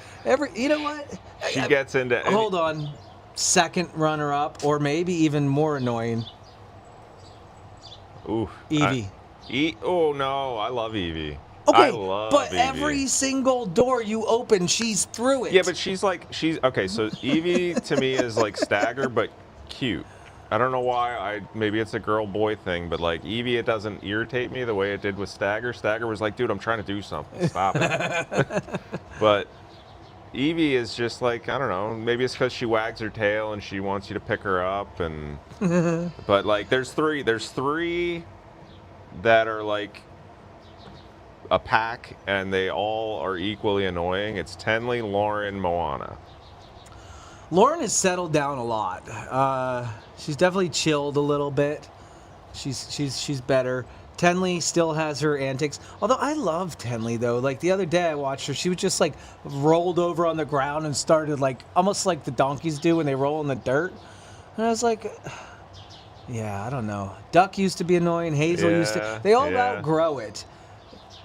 You know what? She gets into. Hold on. Second runner-up, or maybe even more annoying. Ooh. Evie. Oh no, I love Evie. Okay, I love but Evie. every single door you open, she's through it. Yeah, but she's okay. So Evie to me is like Stagger, but cute. I don't know why. Maybe it's a girl-boy thing, but like Evie, it doesn't irritate me the way it did with Stagger. Stagger was like, dude, I'm trying to do something. Stop it. But Evie is just like, I don't know. Maybe it's because she wags her tail and she wants you to pick her up, and but like there's three that are like a pack, and they all are equally annoying. It's Tenley, Lauren, Moana. Lauren has settled down a lot. She's definitely chilled a little bit. She's better. Tenley still has her antics. Although I love Tenley though. Like the other day I watched her, she was just like rolled over on the ground and started like almost like the donkeys do when they roll in the dirt. And I was like, Yeah, I don't know. Duck used to be annoying. Hazel used to. Yeah, They all yeah. outgrow it.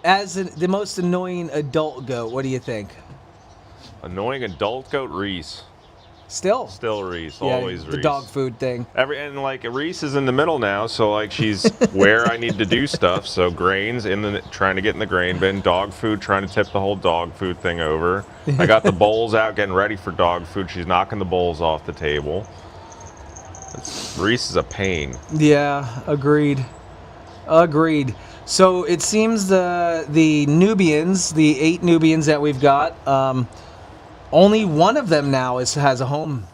As the most annoying adult goat, what do you think? Annoying adult goat, Reese. Still. Still Reese. Yeah, Always the Reese. dog food thing. And like Reese is in the middle now, so like she's where I need to do stuff. So grains trying to get in the grain bin, dog food trying to tip the whole dog food thing over. I got the bowls out getting ready for dog food. She's knocking the bowls off the table. Reese is a pain. Yeah, agreed. Agreed. So it seems the Nubians, the 8 Nubians that we've got, only one of them now has a home.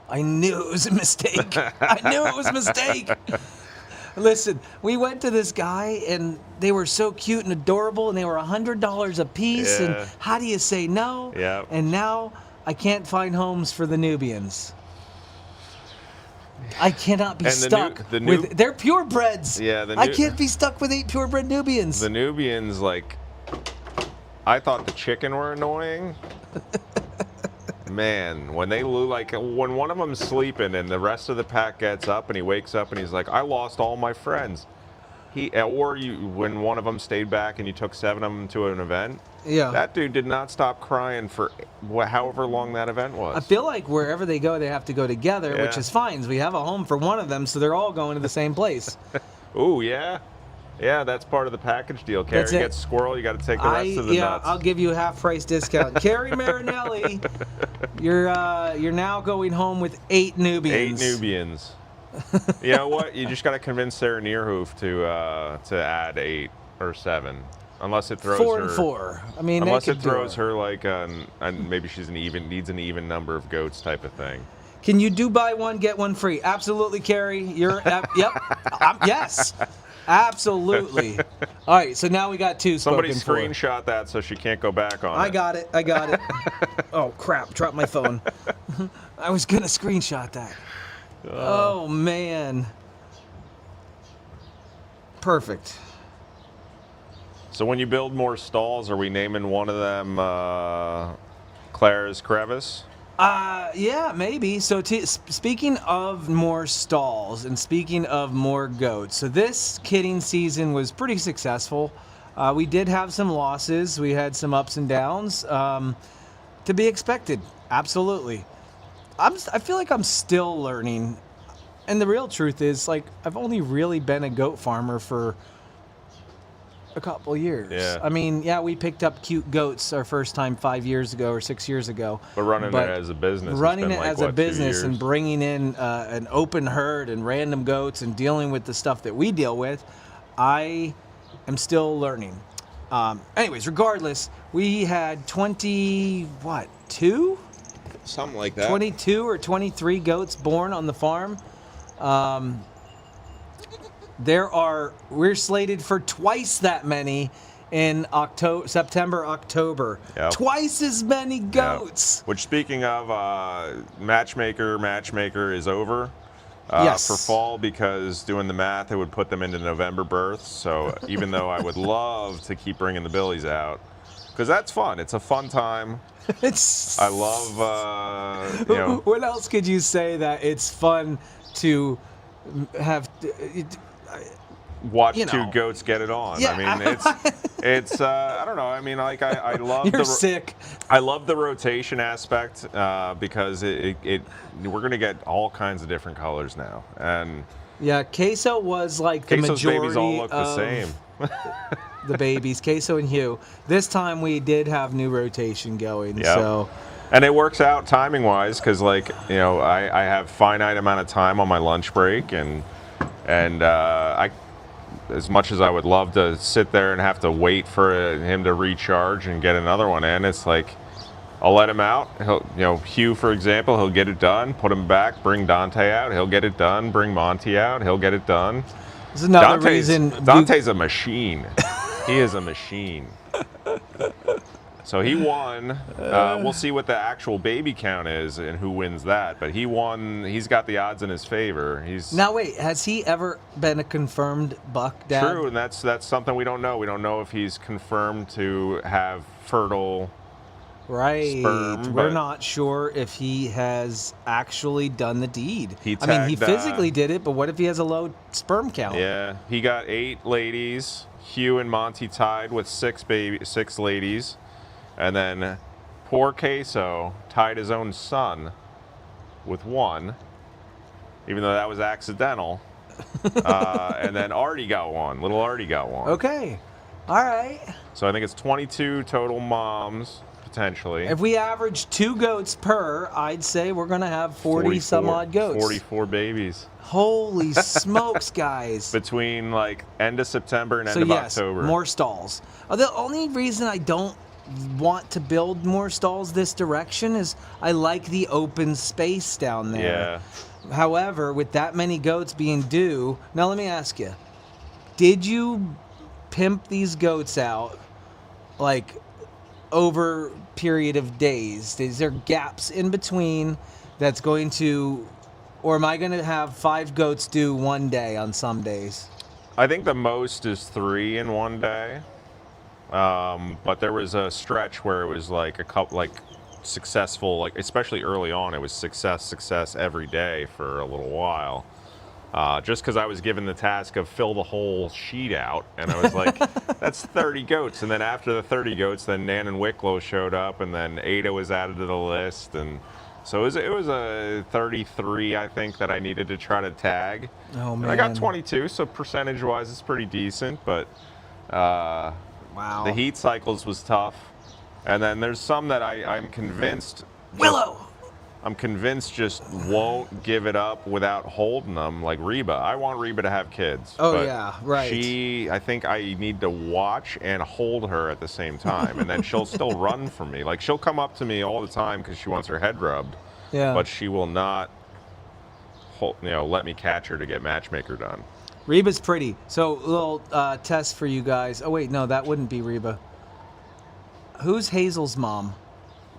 I knew it was a mistake. I knew it was a mistake. Listen, we went to this guy, and they were so cute and adorable, and they were $100 a piece. Yeah. And how do you say no? Yeah. And now I can't find homes for the Nubians. I cannot be And stuck the with. They're purebreds. Yeah, I can't be stuck with 8 purebred Nubians. The Nubians, like, I thought the chicken were annoying. Man, when when one of them's sleeping and the rest of the pack gets up and he wakes up and he's like, I lost all my friends. When one of them stayed back and you took 7 of them to an event, Yeah. that dude did not stop crying for however long that event was. I feel like wherever they go, they have to go together, which Yeah. is fine. We have a home for one of them, so they're all going to the same place. Ooh, yeah. Yeah, that's part of the package deal. Carrie That's it. gets squirrel, you got to take the rest of the nuts. I'll give you a half-price discount. Carrie Marinelli, you're now going home with 8 Nubians. 8 Nubians. You know what? You just got to convince Sarah Nearhoof to add 8 or 7, unless it throws 4 her. and 4. I mean, Unless they it could do throws her like and maybe she's needs an even number of goats type of thing. Can you do buy one get one free? Absolutely, Carrie. Yep. Yes. Absolutely. All right. So now we got 2 Somebody spoken for. screenshot that so she can't go back on it. I got it. Oh crap! Dropped my phone. I was gonna screenshot that. Oh man. Perfect. So when you build more stalls, are we naming one of them Claire's Crevice? Yeah, maybe. So speaking of more stalls and speaking of more goats, so this kidding season was pretty successful. We did have some losses. We had some ups and downs. To be expected. Absolutely. I feel like I'm still learning. And the real truth is, like, I've only really been a goat farmer for a couple years. Yeah. I mean, yeah, we picked up cute goats our first time 5 years ago or 6 years ago. But running it as a business. Running it's it been as like, a what, 2 business years? and bringing in an open herd and random goats and dealing with the stuff that we deal with, I am still learning. Anyways, regardless, we had 22? Something like that. 22 or 23 goats born on the farm. We're slated for twice that many in September, October. Yep. Twice as many goats. Yep. Which, speaking of, matchmaker is over Yes. for fall, because doing the math, it would put them into November births. So even though I would love to keep bringing the billies out, because that's fun. It's a fun time. I love, What else could you say that it's fun to have? Watch you 2 know. goats get it on. Yeah. I mean, it's I don't know. I mean, like I love You're sick. I love the rotation aspect because we're gonna get all kinds of different colors now, and Yeah, queso was like the Queso's majority babies all look the of same. the babies, Queso and Hugh. This time we did have new rotation going. Yep. So And it works out timing wise because, like, I have finite amount of time on my lunch break, and I, as much as I would love to sit there and have to wait for him to recharge and get another one in, it's like I'll let him out. Hugh, for example, he'll get it done, put him back, bring Dante out, he'll get it done, bring Monty out, he'll get it done. this is another reason. Dante's a machine. He is a machine. So he won. We'll see what the actual baby count is and who wins that. But he won. He's got the odds in his favor. Now wait, has he ever been a confirmed buck dad? True, and that's something we don't know. We don't know if he's confirmed to have fertile Right. sperm. We're but not sure if he has actually done the deed. He I mean, he tagged, physically did it, but what if he has a low sperm count? Yeah, he got 8 ladies. Hugh and Monty tied with 6 ladies, and then poor Queso tied his own son with 1, even though that was accidental. And then Artie got 1. Little Artie got 1. Okay. All right. So I think it's 22 total moms potentially. If we average 2 goats per, I'd say we're going to have 40 some odd goats. 44 babies. Holy smokes, guys. Between like end of September and end So of yes, October. more stalls. The only reason I don't want to build more stalls this direction is I like the open space down there. Yeah. However, with that many goats being due, now let me ask you, did you pimp these goats out like over period of days? Is there gaps in between that's going to, or am I going to have 5 goats due one day on some days? I think the most is 3 in one day. But there was a stretch where it was like a couple, like successful, like especially early on, it was success every day for a little while. Just because I was given the task of fill the whole sheet out, and I was like, that's 30 goats. And then after the 30 goats, then Nan and Wicklow showed up, and then Ada was added to the list, and so it was a 33, I think, that I needed to try to tag. Oh man! And I got 22, so percentage-wise, it's pretty decent, but wow, the heat cycles was tough. And then there's some that I'm convinced Willow. I'm convinced just won't give it up without holding them, like Reba. I want Reba to have kids. Oh, but yeah, right. I think I need to watch and hold her at the same time, and then she'll still run from me. Like, she'll come up to me all the time because she wants her head rubbed, Yeah. but she will not, let me catch her to get matchmaker done. Reba's pretty. So, a little test for you guys. Oh, wait, no, that wouldn't be Reba. Who's Hazel's mom?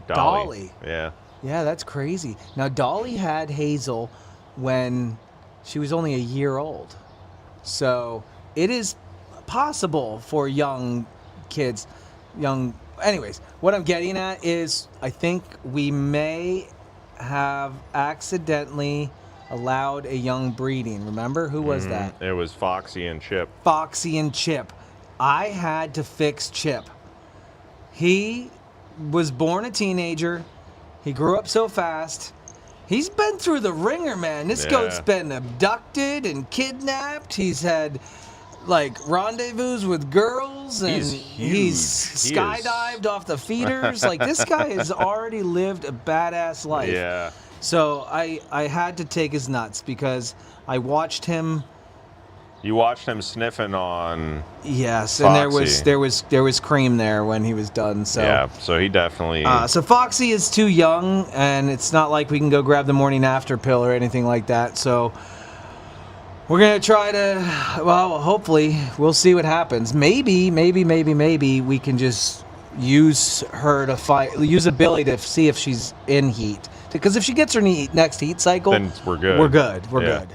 Dolly. Yeah. Yeah, that's crazy. Now, Dolly had Hazel when she was only a year old. So it is possible for young kids, anyways, what I'm getting at is I think we may have accidentally allowed a young breeding. Remember? Who was that? It was Foxy and Chip. Foxy and Chip. I had to fix Chip. He was born a teenager. He grew up so fast. He's been through the ringer, man. This goat's been abducted and kidnapped. He's had, like, rendezvous with girls, and he's skydived off the feeders. Like, this guy has already lived a badass life. Yeah. So I had to take his nuts because I watched him. You watched him sniffing on. Yes, Foxy. and there was cream there when he was done. So yeah, so he definitely. So Foxy is too young, and it's not like we can go grab the morning after pill or anything like that. So we're gonna try to. Well, hopefully we'll see what happens. Maybe we can just use her to fight. Use ability to see if she's in heat. Because if she gets her next heat cycle, then we're good. We're good.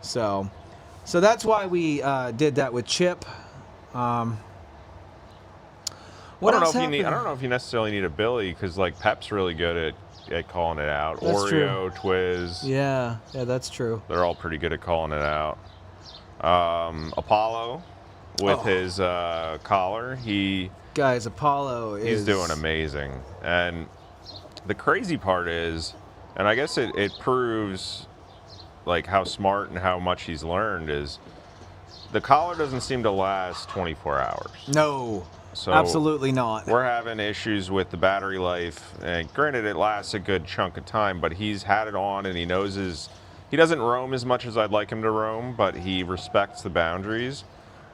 So that's why we did that with Chip. What else happened? I don't know if you necessarily need a Billy, because like Pep's really good at calling it out. That's Oreo, true. Twiz. Yeah, that's true. They're all pretty good at calling it out. Apollo with his collar. Guys, Apollo he's doing amazing. And the crazy part is, and I guess it proves like how smart and how much he's learned, is the collar doesn't seem to last 24 hours. No, so absolutely not. We're having issues with the battery life, and granted it lasts a good chunk of time, but he's had it on and he knows he doesn't roam as much as I'd like him to roam, but he respects the boundaries.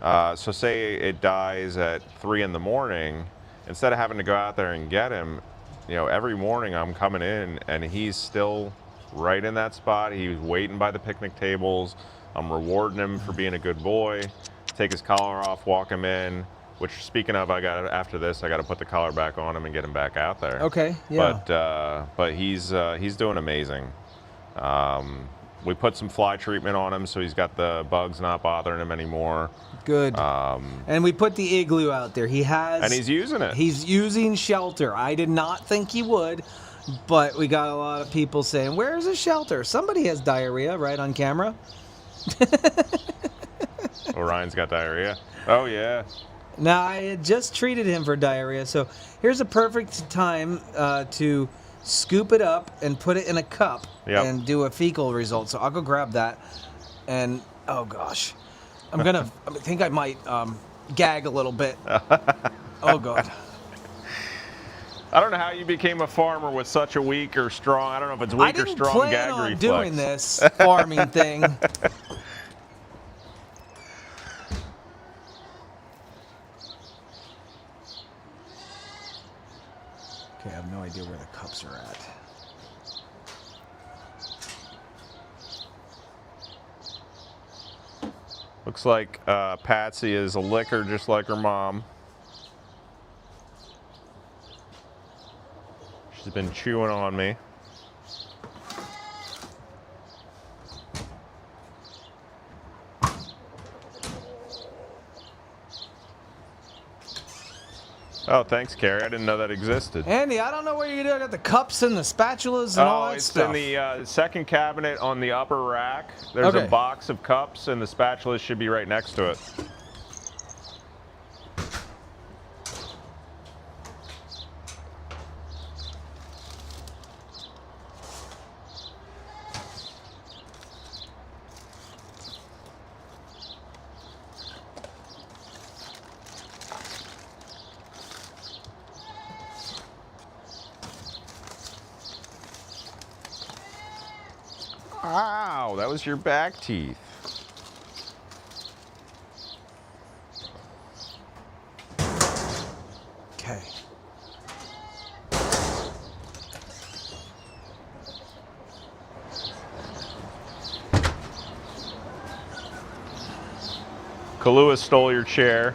So say it dies at 3 in the morning, instead of having to go out there and get him, every morning I'm coming in and he's still right in that spot. He's waiting by the picnic tables. I'm rewarding him for being a good boy. Take his collar off, walk him in. Which, speaking of, after this, I got to put the collar back on him and get him back out there. Okay, yeah. But he's doing amazing. We put some fly treatment on him, so he's got the bugs not bothering him anymore. Good. And we put the igloo out there. He has... And he's using it. He's using shelter. I did not think he would, but we got a lot of people saying, where's the shelter? Somebody has diarrhea, right, on camera? Orion's got diarrhea. Oh, yeah. Now, I had just treated him for diarrhea, so here's a perfect time to scoop it up and put it in a cup and do a fecal result. So I'll go grab that. And, oh, gosh. I think I might gag a little bit. Oh, God. I don't know how you became a farmer with such a weak or strong, I don't know if it's weak or strong gag reflex. I didn't plan on doing this farming thing. Okay, I have no idea where the cups are at. Looks like Patsy is a licker just like her mom. She's been chewing on me. Oh, thanks, Carrie. I didn't know that existed. Andy, I don't know where you do. I got the cups and the spatulas and all that stuff. Oh, it's in the second cabinet on the upper rack. There's a box of cups, and the spatulas should be right next to it. Wow, that was your back teeth. Okay. Kahlua stole your chair.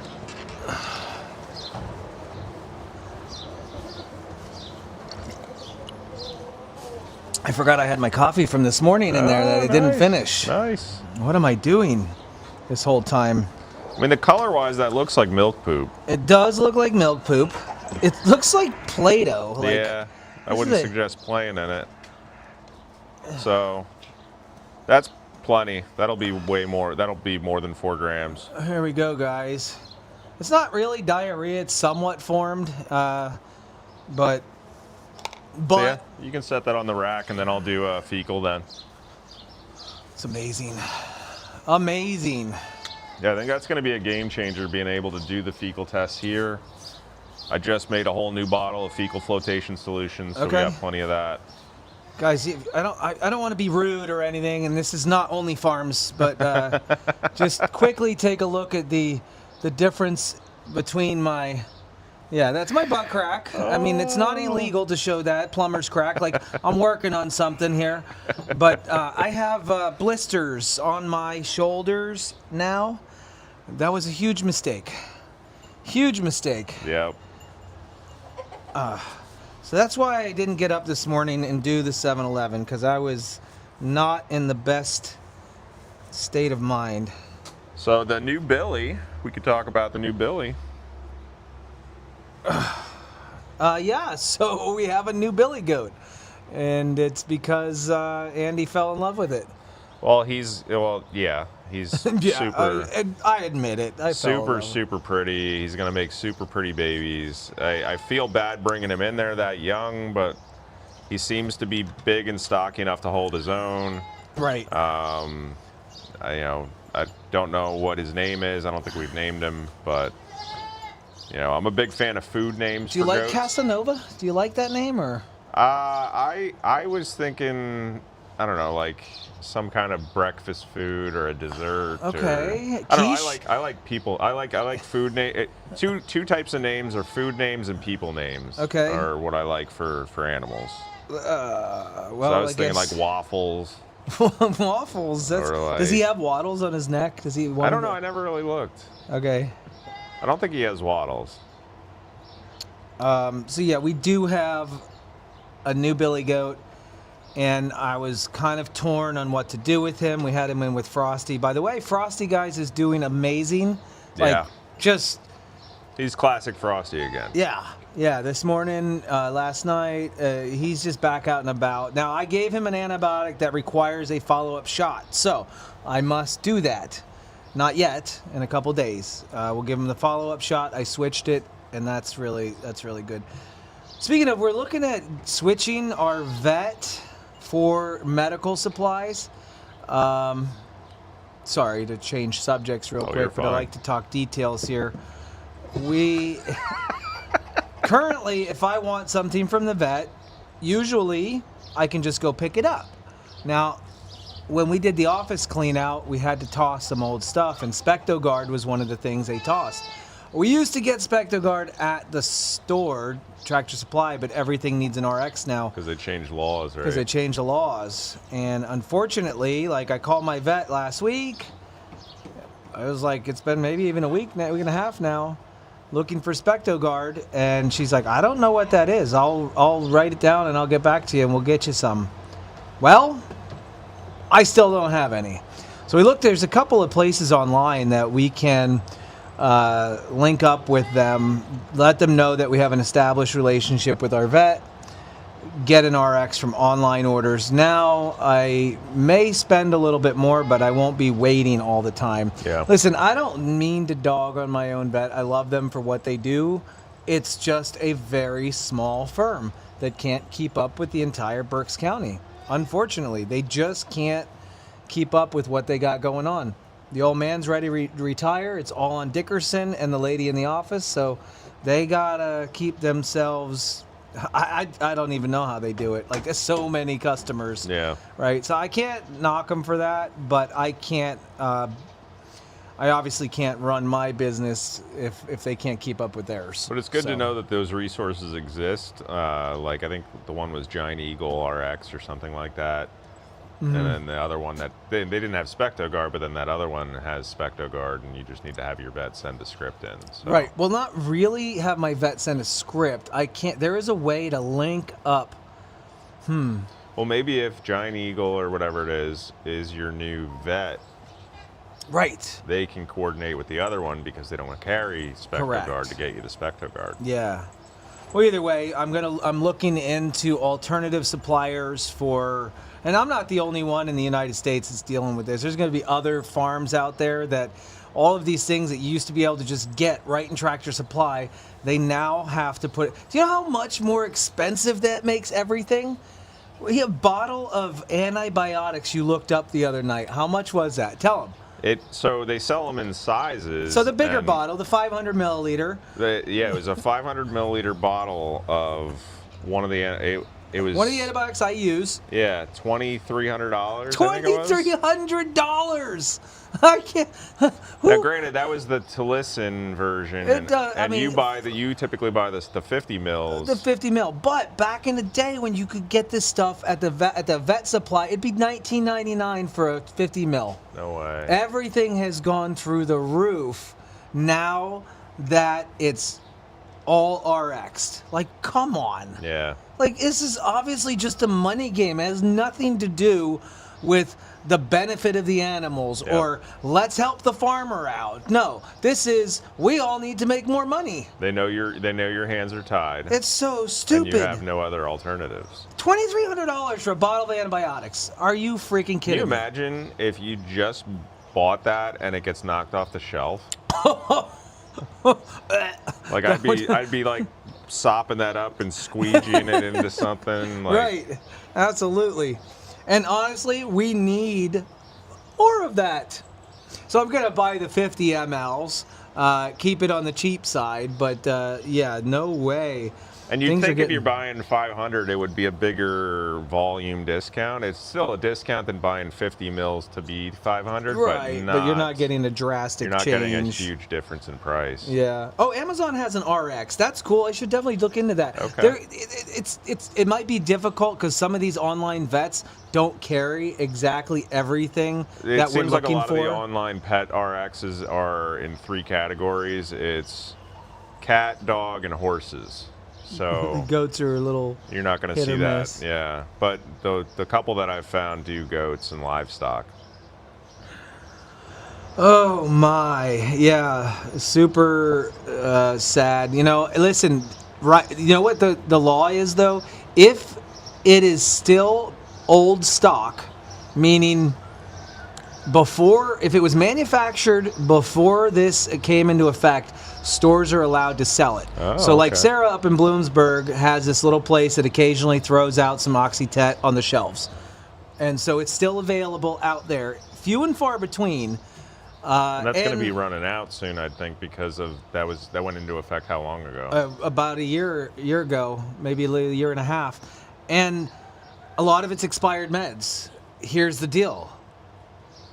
I forgot I had my coffee from this morning in there that I didn't finish. Nice. What am I doing this whole time? I mean, the color-wise, that looks like milk poop. It does look like milk poop. It looks like Play-Doh. Yeah, I wouldn't suggest playing in it. So, that's plenty. That'll be way more. That'll be more than 4 grams. Here we go, guys. It's not really diarrhea. It's somewhat formed, but So yeah, you can set that on the rack, and then I'll do a fecal then. It's amazing. Amazing. Yeah, I think that's going to be a game changer, being able to do the fecal test here. I just made a whole new bottle of fecal flotation solution, so we got plenty of that. Guys, I don't want to be rude or anything, and this is not only farms, but just quickly take a look at the difference between my... Yeah, that's my butt crack. I mean, it's not illegal to show that, plumber's crack. Like, I'm working on something here. But I have blisters on my shoulders now. That was a huge mistake. Huge mistake. Yep. So that's why I didn't get up this morning and do the 7-Eleven, because I was not in the best state of mind. So the new Billy, we could talk about the new Billy. Yeah, so we have a new billy goat, and it's because Andy fell in love with it. Well, he's yeah, super. I admit it. Super pretty. He's gonna make super pretty babies. I feel bad bringing him in there that young, but he seems to be big and stocky enough to hold his own. Right. I don't know what his name is. I don't think we've named him, but. I'm a big fan of food names. Do you like Casanova? Do you like that name, or? I was thinking, I don't know, like some kind of breakfast food or a dessert. Okay. I don't know. I like people. I like food name. Two types of names are food names and people names. Okay. Are what I like for animals. Well, so I was thinking like waffles. Waffles. Does he have waddles on his neck? Does he? I don't know. I never really looked. Okay. I don't think he has waddles. So yeah, we do have a new billy goat. and I was kind of torn on what to do with him. We had him in with Frosty. By the way, Frosty, guys, is doing amazing. Yeah. Just... He's classic Frosty again. Yeah, this morning, last night, he's just back out and about. Now, I gave him an antibiotic that requires a follow-up shot, so I must do that. Not yet, in a couple days. We'll give him the follow-up shot. I switched it, and that's really good. Speaking of, we're looking at switching our vet for medical supplies. Sorry to change subjects real quick, but I like to talk details here. We currently, if I want something from the vet, usually I can just go pick it up. Now, when we did the office clean out, we had to toss some old stuff, and SpectoGuard was one of the things they tossed. We used to get SpectoGuard at the store, Tractor Supply, but everything needs an RX now. Because they changed laws, right? Because they changed the laws. And unfortunately, like, I called my vet last week. I was like, it's been maybe even a week and a half now, looking for SpectoGuard, and she's like, I don't know what that is. I'll write it down and I'll get back to you and we'll get you some. Well, I still don't have any. So we looked, there's a couple of places online that we can link up with them, let them know that we have an established relationship with our vet, get an RX from online orders. Now, I may spend a little bit more, but I won't be waiting all the time. Yeah. Listen, I don't mean to dog on my own vet. I love them for what they do. It's just a very small firm that can't keep up with the entire Berks County. Unfortunately, they just can't keep up with what they got going on. The old man's ready to retire. It's all on Dickerson and the lady in the office, so they gotta keep themselves... I don't even know how they do it. Like, there's so many customers. Yeah. Right? So I can't knock them for that, but I can't... I obviously can't run my business if they can't keep up with theirs. But it's good to know that those resources exist. Like, I think the one was Giant Eagle RX or something like that. Mm-hmm. And then the other one that they didn't have SpectoGuard, but then that other one has SpectoGuard, and you just need to have your vet send a script in. So. Right. Well, not really have my vet send a script. I can't. There is a way to link up. Well, maybe if Giant Eagle or whatever it is your new vet, right, they can coordinate with the other one because they don't want to carry SpectoGuard to get you the SpectoGuard. Yeah. Well, either way, I'm looking into alternative suppliers for, and I'm not the only one in the United States that's dealing with this. There's going to be other farms out there that all of these things that you used to be able to just get right in Tractor Supply, they now have to put. Do you know how much more expensive that makes everything? A bottle of antibiotics you looked up the other night. How much was that? Tell them. So they sell them in sizes. So the bigger bottle, the 500 milliliter. It was a 500 milliliter bottle of one of the. It was one of the antibiotics I use. Yeah, $2,300. $2,300. I can't. Now, granted, that was the Tillicin version, and you typically buy the 50 mils. The 50 mil, but back in the day when you could get this stuff at the vet supply, it'd be $19.99 for a 50 mil. No way. Everything has gone through the roof now that it's all RX'd. Like, come on. Yeah. Like, this is obviously just a money game. It has nothing to do with the benefit of the animals or let's help the farmer out. No, this is we all need to make more money. They know your hands are tied. It's so stupid. And you have no other alternatives. $2,300 for a bottle of antibiotics. Are you freaking kidding me? Can you imagine if you just bought that and it gets knocked off the shelf? Like I'd be like sopping that up and squeegeeing it into something. Like, right. Absolutely. And honestly, we need more of that. So I'm going to buy the 50 mLs, keep it on the cheap side, but yeah, no way. And you'd think if you're buying 500, it would be a bigger volume discount. It's still a discount than buying 50 mils to be 500, right, but you're not getting a drastic change. You're not getting a huge difference in price. Yeah. Oh, Amazon has an RX. That's cool. I should definitely look into that. Okay. It might be difficult because some of these online vets don't carry exactly everything that we're looking for. It seems like a lot of the online pet RXs are in 3 categories. It's cat, dog, and horses. So Goats are a little. you're not going to hit see or that. miss. Yeah. But the couple that I've found do goats and livestock. Oh my, yeah, super sad. Listen, right? You know what the law is though? If it is still old stock, meaning if it was manufactured before this came into effect, stores are allowed to sell it. Oh, so like okay. Sarah up in Bloomsburg has this little place that occasionally throws out some Oxytet on the shelves. And so it's still available out there, few and far between. And that's going to be running out soon, I think, because of that went into effect how long ago? About a year ago, maybe a year and a half. And a lot of it's expired meds. Here's the deal.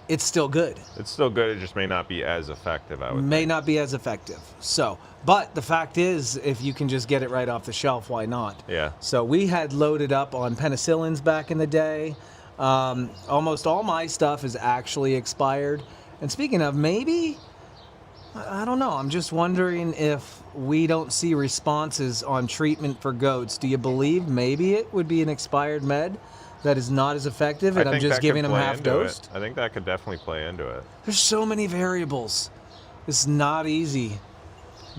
It's still good. It's still good. It just may not be as effective, I would May think. not be as effective. But the fact is, if you can just get it right off the shelf, why not? Yeah. So we had loaded up on penicillins back in the day. Almost all my stuff is actually expired. And speaking of, maybe, I don't know, I'm just wondering if we don't see responses on treatment for goats. Do you believe maybe it would be an expired med that is not as effective and I'm just giving them half dosed? I think that could definitely play into it. There's so many variables. It's not easy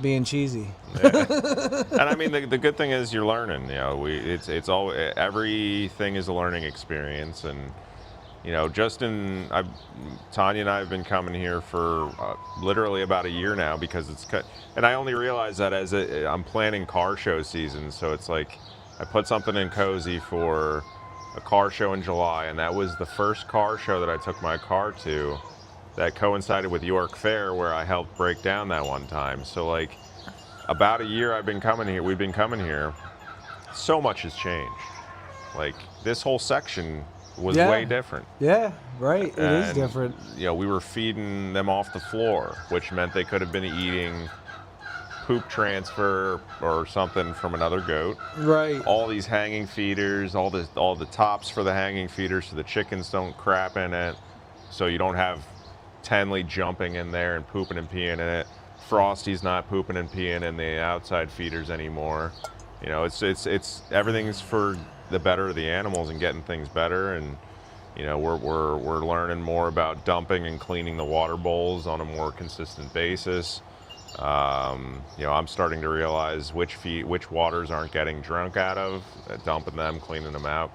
being cheesy. Yeah. And I mean, the good thing is you're learning. It's all, everything is a learning experience. And Tanya and I have been coming here for literally about a year now because it's cut. And I only realized that as I'm planning car show season. So it's like I put something in Cozy for a car show in July, and that was the first car show that I took my car to that coincided with York Fair, where I helped break down that one time. So like about a year we've been coming here. So much has changed. Like this whole section was way different. Yeah, right. It is different. We were feeding them off the floor, which meant they could have been eating poop transfer or something from another goat. Right. All these hanging feeders, all the tops for the hanging feeders so the chickens don't crap in it, so you don't have Tenley jumping in there and pooping and peeing in it. Frosty's not pooping and peeing in the outside feeders anymore. It's everything's for the better of the animals and getting things better. And we're learning more about dumping and cleaning the water bowls on a more consistent basis. I'm starting to realize which waters aren't getting drunk out of, dumping them, cleaning them out.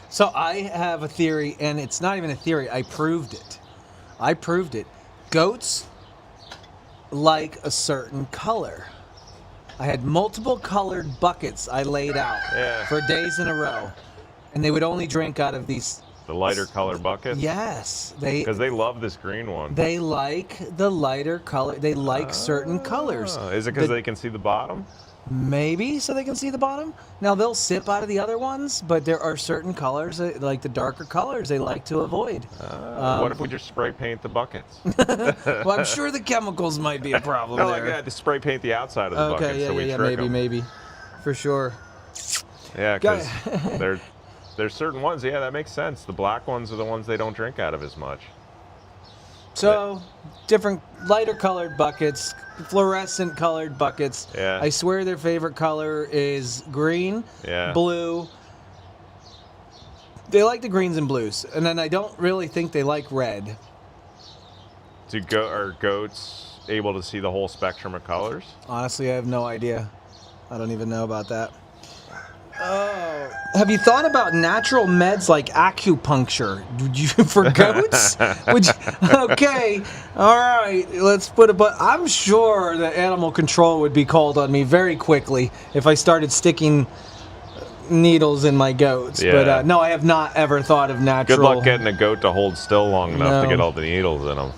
So I have a theory, and it's not even a theory. I proved it. Goats like a certain color. I had multiple colored buckets I laid out for days in a row, and they would only drink out of these. The lighter colored buckets? Yes. Because they love this green one. They like the lighter color. They like certain colors. Is it because they can see the bottom? Maybe so they can see the bottom. Now they'll sip out of the other ones, but there are certain colors, like the darker colors, they like to avoid. What if we just spray paint the buckets? Well, I'm sure the chemicals might be a problem No, there. like that, to spray paint the outside of the bucket so we trick them. Maybe, for sure. Yeah, because there's certain ones. Yeah, that makes sense. The black ones are the ones they don't drink out of as much. So, different lighter colored buckets, fluorescent colored buckets. Yeah. I swear their favorite color is green, blue. They like the greens and blues. And then I don't really think they like red. Are goats able to see the whole spectrum of colors? Honestly, I have no idea. I don't even know about that. Oh. Have you thought about natural meds like acupuncture? For goats? Okay, all right, let's put it. But I'm sure that animal control would be called on me very quickly if I started sticking needles in my goats. Yeah. But no, I have not ever thought of natural. Good luck getting a goat to hold still long enough to get all the needles in them.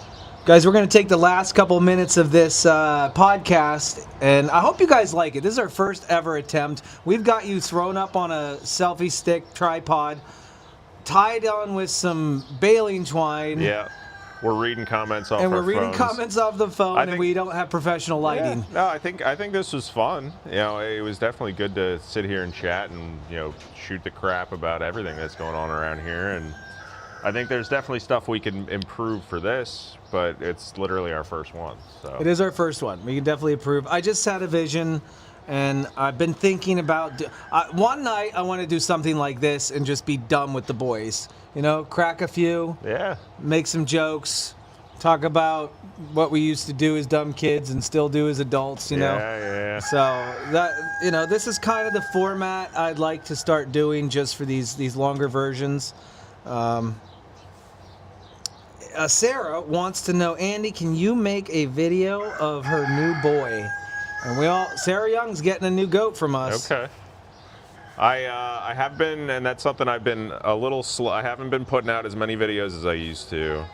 Guys, we're going to take the last couple minutes of this podcast, and I hope you guys like it. This is our first ever attempt. We've got you thrown up on a selfie stick tripod, tied on with some baling twine. Yeah, we're reading comments off and our we're reading phones. Comments off the phone, and we don't have professional lighting. Yeah. No, I think this was fun. It was definitely good to sit here and chat and shoot the crap about everything that's going on around here. And I think there's definitely stuff we can improve for this, but it's literally our first one. So it is our first one. We can definitely improve. I just had a vision And I've been thinking about one night I want to do something like this and just be done with the boys. You know, crack a few, Yeah. make some jokes, talk about what we used to do as dumb kids and still do as adults, you know. Yeah. So that, you know, this is kind of the format I'd like to start doing just for these longer versions. Sarah wants to know, Andy, can you make a video of her new boy? And Sarah Young's getting a new goat from us. Okay. I have been, and that's something I've been a little slow. I haven't been putting out as many videos as I used to.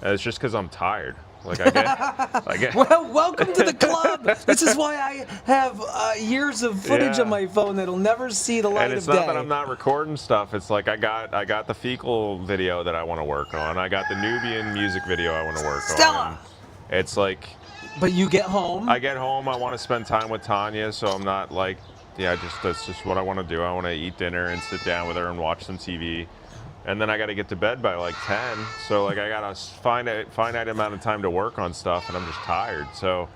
And it's just because I'm tired. Like I get. Well, welcome to the club. This is why I have years of footage on my phone that'll never see the light of day. And it's not that I'm not recording stuff. It's like I got the Fecal video that I want to work on. I got the Nubian music video I want to work on. It's like. But you get home. I get home. I want to spend time with Tanya, so I'm not like, that's just what I want to do. I want to eat dinner and sit down with her and watch some TV. And then I got to get to bed by like 10. So like I got a finite amount of time to work on stuff, and I'm just tired. So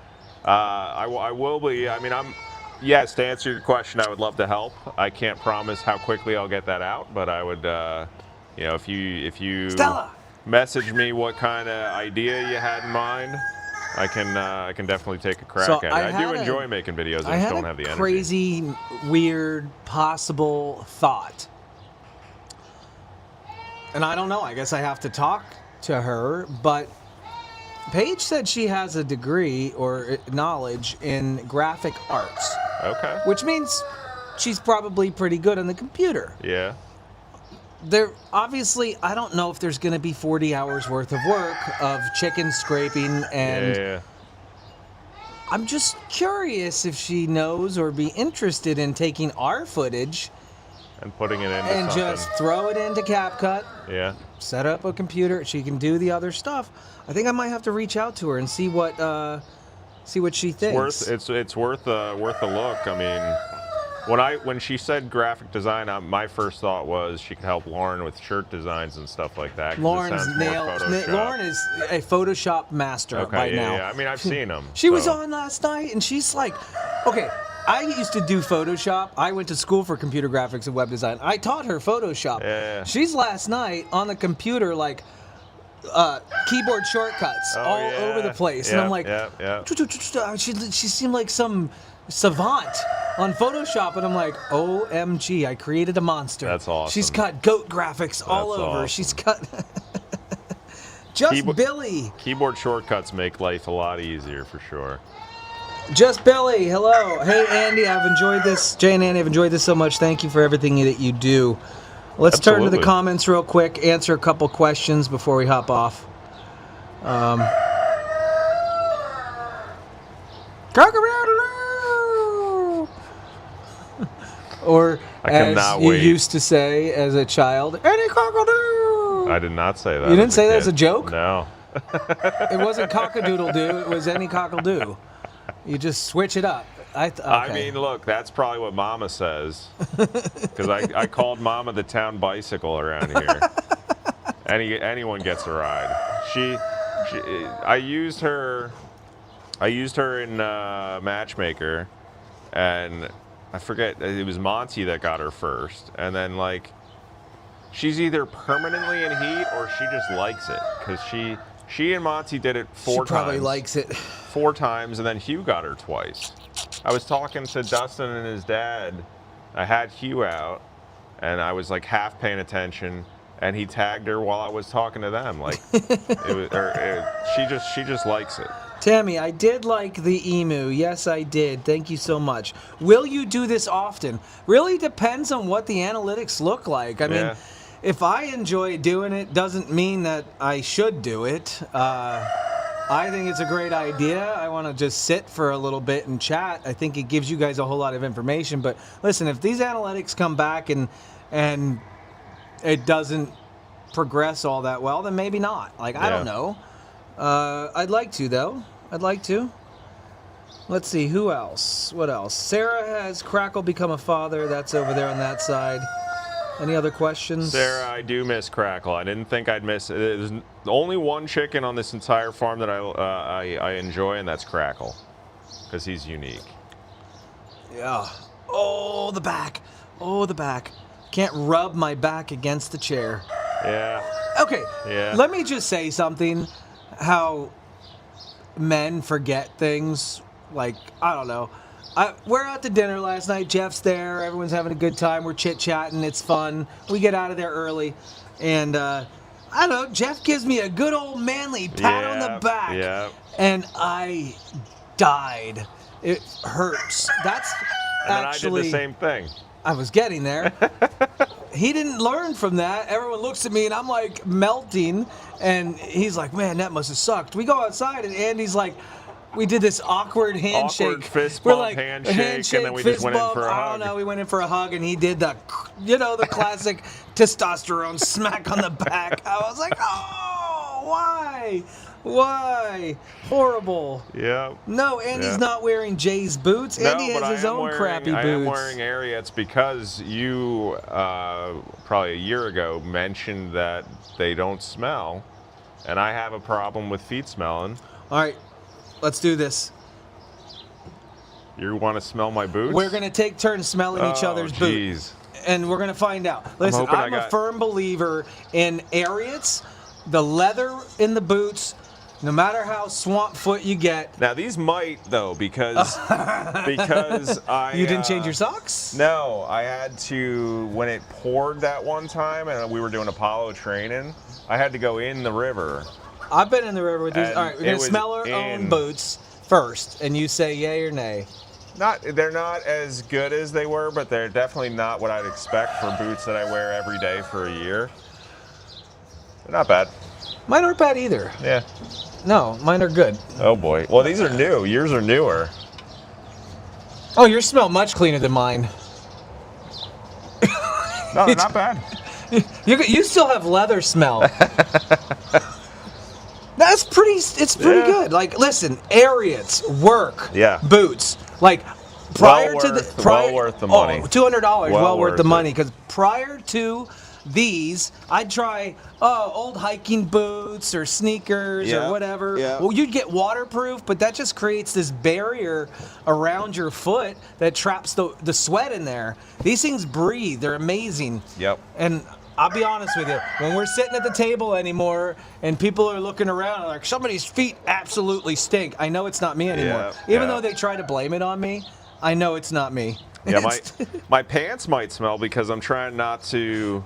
I will be. I mean, yes, to answer your question, I would love to help. I can't promise how quickly I'll get that out, but I would, if you Stella, message me what kind of idea you had in mind, I can definitely take a crack at it. I do enjoy making videos. I just don't have the energy. Crazy, weird, possible thought. And I don't know. I guess I have to talk to her. But Paige said she has a degree or knowledge in graphic arts. Okay. Which means she's probably pretty good on the computer. Yeah. Obviously, I don't know if there's going to be 40 hours worth of work of chicken scraping and... Yeah. I'm just curious if she knows or be interested in taking our footage... And putting it into and something. Just throw it into CapCut. Yeah. Set up a computer. She can do the other stuff. I think I might have to reach out to her and see what she thinks. It's worth a look. I mean, when she said graphic design, my first thought was she could help Lauren with shirt designs and stuff like that. Lauren's nailed. Lauren is a Photoshop master by now. Yeah. I mean, I've seen them. She was on last night, and she's like, okay. I used to do Photoshop. I went to school for computer graphics and web design. I taught her Photoshop. Yeah. She's last night on the computer, like, keyboard shortcuts over the place. And I'm like, she seemed like some savant on Photoshop. And I'm like, OMG, I created a monster. That's awesome. She's got goat graphics all over. Awesome. She's got... Billy. Keyboard shortcuts make life a lot easier for sure. Just Billy, hello. Hey, Andy, I've enjoyed this. Jay and Andy, I've enjoyed this so much. Thank you for everything that you do. Let's turn to the comments real quick, answer a couple questions before we hop off. Or, as you used to say as a child, any cockadoo. I did not say that. You didn't say that as a joke? No. It wasn't cock-a-doodle-doo. It was any cockle-doo. You just switch it up. Okay. I mean, look, that's probably what Mama says. Because I called Mama the town bicycle around here. Anyone gets a ride. I used her in Matchmaker, and I forget, it was Monty that got her first. And then, like, she's either permanently in heat or she just likes it. Because she and Monty did it 4 times. She probably likes it. 4 times, and then Hugh got her twice. I was talking to Dustin and his dad. I had Hugh out, and I was like half paying attention, and he tagged her while I was talking to them. Like, she just likes it. Tammy, I did like the emu. Yes, I did. Thank you so much. Will you do this often? Really depends on what the analytics look like. I mean, if I enjoy doing it, doesn't mean that I should do it. I think it's a great idea. I want to just sit for a little bit and chat. I think it gives you guys a whole lot of information. But listen, if these analytics come back and it doesn't progress all that well, then maybe not. Like, I don't know. I'd like to, though. I'd like to. Let's see, who else? What else? Sarah has Crackle become a father. That's over there on that side. Any other questions? Sarah, I do miss Crackle. I didn't think I'd miss it. There's only one chicken on this entire farm that I enjoy, and that's Crackle, because he's unique. Yeah. Oh, the back. Oh, the back. Can't rub my back against the chair. Yeah. Okay. Yeah. Let me just say something. How men forget things. Like, I don't know. We're out to dinner last night. Jeff's there. Everyone's having a good time. We're chit-chatting. It's fun. We get out of there early. And, I don't know. Jeff gives me a good old manly pat on the back. Yeah. And I died. It hurts. That's And actually... then I did the same thing. I was getting there. He didn't learn from that. Everyone looks at me and I'm like melting. And he's like, man, that must have sucked. We go outside and Andy's like, we did this awkward handshake. Awkward fist We're bump like, handshake, and then we just fist went bump. in for a hug. I don't know. We went in for a hug and he did the classic testosterone smack on the back. I was like, oh, why? Why? Horrible. Yeah. No, Andy's not wearing Jay's boots. Andy has his own crappy boots. I am wearing Ariats because you, probably a year ago, mentioned that they don't smell. And I have a problem with feet smelling. All right, let's do this. You want to smell my boots? We're going to take turns smelling each other's boots. And we're going to find out. Listen, I'm a firm believer in Ariats, the leather in the boots, no matter how swamp foot you get. Now, these might, though, because I... You didn't change your socks? No, I had to, when it poured that one time and we were doing Apollo training, I had to go in the river. I've been in the river with these. And all right, we're going to smell our own boots first, and you say yay or nay. They're not as good as they were, but they're definitely not what I'd expect for boots that I wear every day for a year. They're not bad. Mine aren't bad either. Yeah. No, mine are good. Oh boy. Well, these are new. Yours are newer. Oh, yours smell much cleaner than mine. No, they're not bad. You still have leather smell. It's pretty good. Like, listen, Ariats work. Yeah. Boots. Like, prior to the well worth the money. $200. Well worth the it. money, because prior to these, I'd try old hiking boots or sneakers or whatever. Yeah. Well, you'd get waterproof, but that just creates this barrier around your foot that traps the sweat in there. These things breathe. They're amazing. Yep. And I'll be honest with you, when we're sitting at the table anymore and people are looking around like, somebody's feet absolutely stink, I know it's not me anymore. Even though they try to blame it on me, I know it's not me. Yeah, my pants might smell because I'm trying not to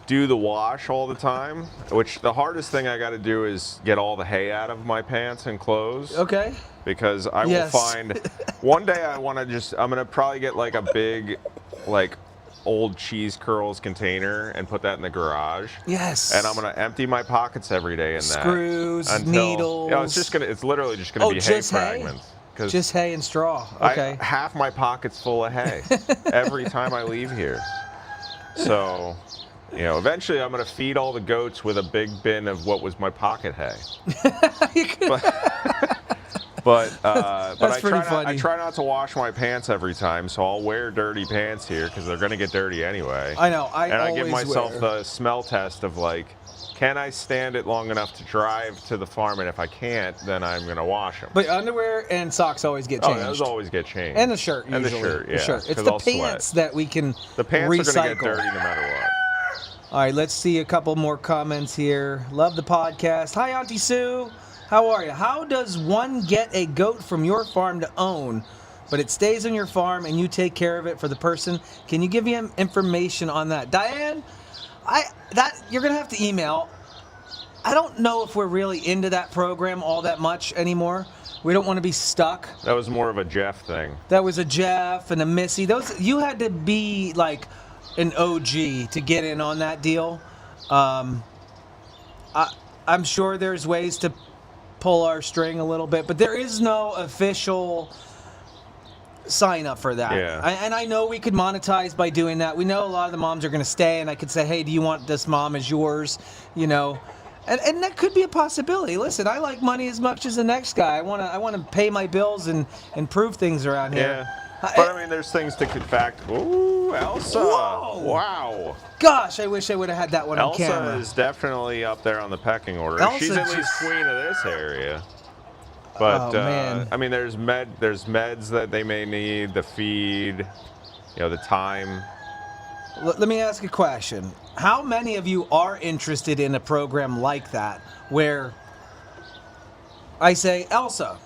do the wash all the time, which the hardest thing I got to do is get all the hay out of my pants and clothes. Okay. Because I will find, one day I'm going to probably get like a big, like, old cheese curls container and put that in the garage. Yes. And I'm going to empty my pockets every day in that. Screws, needles. Yeah, it's literally just going to be hay fragments. Just hay and straw. Okay. Half my pocket's full of hay every time I leave here. So, eventually I'm going to feed all the goats with a big bin of what was my pocket hay. But I try not to wash my pants every time, so I'll wear dirty pants here because they're going to get dirty anyway. I know. I give myself the smell test of like, can I stand it long enough to drive to the farm? And if I can't, then I'm going to wash them. But underwear and socks always get changed. Oh, those always get changed. And the shirt usually. And the shirt, yeah. The shirt. It's the pants that we can recycle. The pants are going to get dirty no matter what. All right, let's see a couple more comments here. Love the podcast. Hi, Auntie Sue. How are you? How does one get a goat from your farm to own, but it stays on your farm and you take care of it for the person? Can you give me information on that? Diane, you're going to have to email. I don't know if we're really into that program all that much anymore. We don't want to be stuck. That was more of a Jeff thing. That was a Jeff and a Missy. You had to be like an OG to get in on that deal. I'm sure there's ways to pull our string a little bit, but there is no official sign up for that. Yeah. And I know we could monetize by doing that. We know a lot of the moms are going to stay, and I could say, hey, do you want this mom as yours? And that could be a possibility. Listen, I like money as much as the next guy. I want to pay my bills and prove things around here. Yeah. But I mean, there's things to fact. Ooh, Elsa! Whoa. Wow! Gosh, I wish I would have had that one on camera. Elsa is definitely up there on the pecking order. She's at least queen of this area. But man. I mean, there's meds that they may need, the feed, the time. Let me ask a question. How many of you are interested in a program like that where I say, Elsa,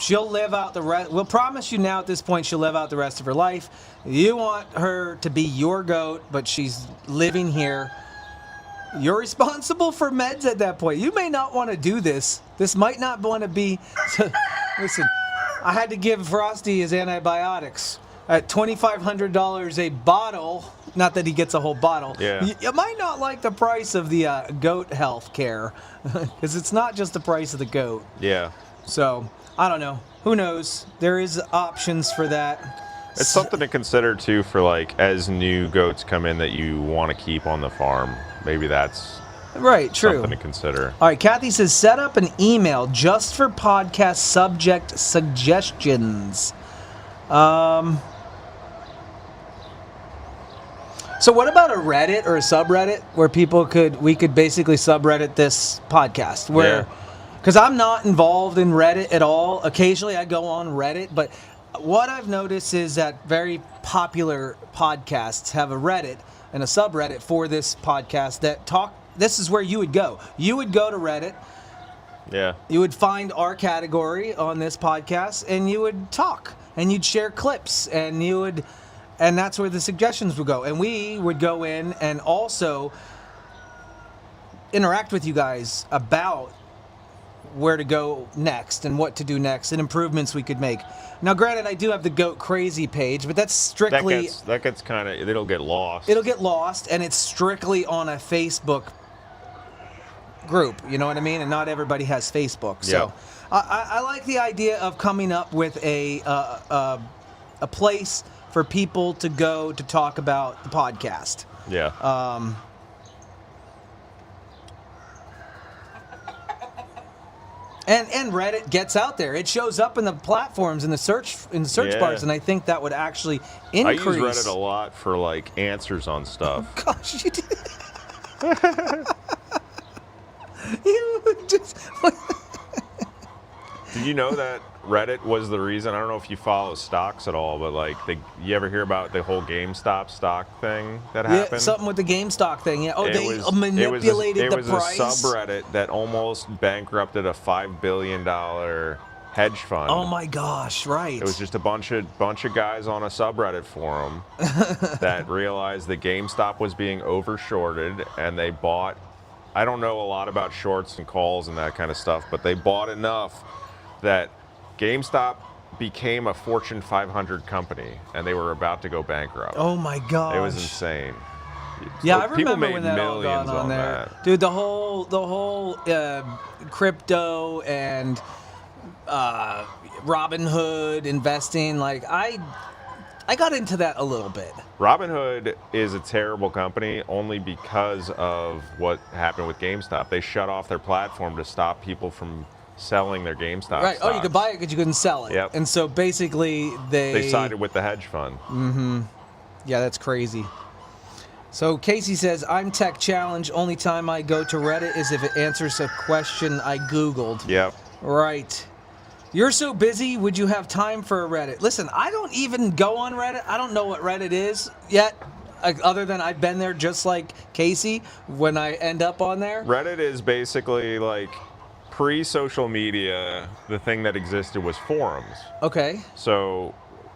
she'll live out the rest. We'll promise you now at this point she'll live out the rest of her life. You want her to be your goat, but she's living here. You're responsible for meds at that point. You may not want to do this. This might not want to be... Listen, I had to give Frosty his antibiotics at $2,500 a bottle. Not that he gets a whole bottle. Yeah. You might not like the price of the goat health care because it's not just the price of the goat. Yeah. So, I don't know. Who knows? There is options for that. It's something to consider, too, for, like, as new goats come in that you want to keep on the farm. Maybe that's right, true. something to consider. All right, Kathy says, set up an email just for podcast subject suggestions. So what about a Reddit or a subreddit where we could basically subreddit this podcast? Where, because I'm not involved in Reddit at all. Occasionally I go on Reddit, but what I've noticed is that very popular podcasts have a Reddit and a subreddit for this podcast that talk. This is where you would go. You would go to Reddit. Yeah. You would find our category on this podcast and you would talk and you'd share clips and and that's where the suggestions would go. And we would go in and also interact with you guys about where to go next and what to do next and improvements we could make. Now, granted, I do have the Goat Crazy page, but that's strictly... That gets kind of... It'll get lost. It'll get lost, and it's strictly on a Facebook group, you know what I mean? And not everybody has Facebook. So I like the idea of coming up with a place for people to go to talk about the podcast. Yeah. And Reddit gets out there. It shows up in the platforms in the search bars, and I think that would actually increase. I use Reddit a lot for like answers on stuff. Oh, gosh, you do. You just. Did you know that Reddit was the reason? I don't know if you follow stocks at all, but like, you ever hear about the whole GameStop stock thing that happened? Yeah, something with the GameStop thing. Yeah. Oh, they manipulated the price. It was a subreddit that almost bankrupted a $5 billion hedge fund. Oh my gosh! Right. It was just a bunch of guys on a subreddit forum that realized that GameStop was being overshorted, and they bought. I don't know a lot about shorts and calls and that kind of stuff, but they bought enough that GameStop became a Fortune 500 company, and they were about to go bankrupt. Oh my gosh! It was insane. Yeah, So I remember people made when that all got millions on there, that. dude. The whole crypto and Robinhood investing. Like I got into that a little bit. Robinhood is a terrible company only because of what happened with GameStop. They shut off their platform to stop people from selling their GameStop Right. stocks. Oh, you could buy it because you couldn't sell it. Yep. And so basically They sided with the hedge fund. Mm-hmm. Yeah, that's crazy. So Casey says, I'm tech challenged. Only time I go to Reddit is if it answers a question I Googled. Yep. Right. You're so busy, would you have time for a Reddit? Listen, I don't even go on Reddit. I don't know what Reddit is yet, other than I've been there just like Casey when I end up on there. Reddit is basically like pre-social media, the thing that existed was forums. Okay. So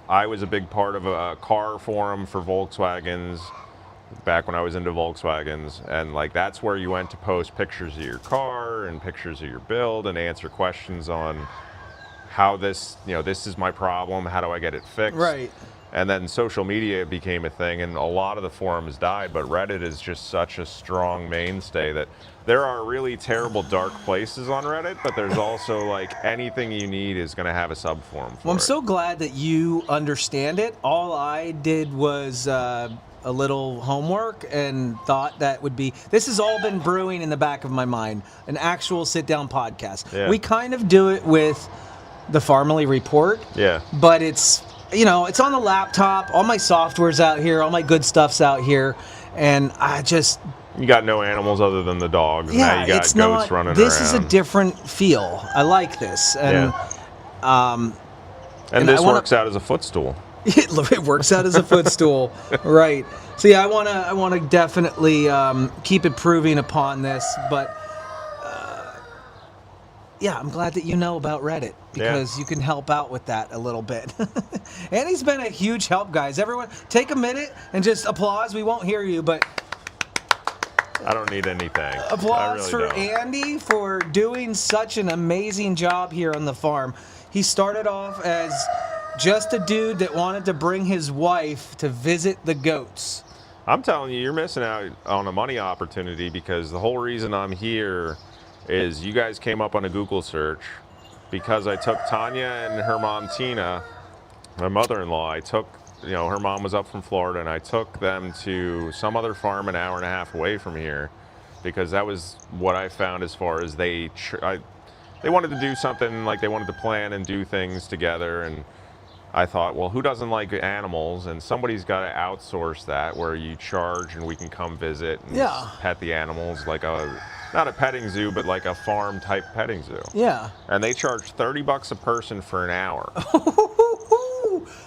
I was a big part of a car forum for Volkswagens back when I was into Volkswagens, and like that's where you went to post pictures of your car and pictures of your build and answer questions on how this is my problem, how do I get it fixed? Right. And then social media became a thing, and a lot of the forums died, but Reddit is just such a strong mainstay that there are really terrible dark places on Reddit, but there's also like anything you need is going to have a subforum for Well, I'm it. so glad that you understand it. All I did was a little homework and thought that would be, this has all been brewing in the back of my mind, an actual sit-down podcast. Yeah. We kind of do it with the Farmily Report. Yeah. But it's, it's on the laptop. All my software's out here. All my good stuff's out here. And I just You got no animals other than the dogs. Yeah, now you got it's goats not. running This around. is a different feel. I like this, and and this works out as a footstool. it works out as a footstool, right? So yeah, I wanna definitely keep improving upon this, but yeah, I'm glad that you know about Reddit because you can help out with that a little bit. And he's been a huge help, guys. Everyone, take a minute and just applause. We won't hear you, but I don't need anything. applause I really for don't. Andy for doing such an amazing job here on the farm. He started off as just a dude that wanted to bring his wife to visit the goats. I'm telling you, you're missing out on a money opportunity because the whole reason I'm here is you guys came up on a Google search because I took Tanya and her mom Tina, my mother-in-law. I took, her mom was up from Florida, and I took them to some other farm an hour and a half away from here because that was what I found as far as they wanted to do something, like they wanted to plan and do things together. And I thought, well, who doesn't like animals? And somebody's got to outsource that where you charge and we can come visit and pet the animals like not a petting zoo, but like a farm type petting zoo. Yeah. And they charge $30 a person for an hour.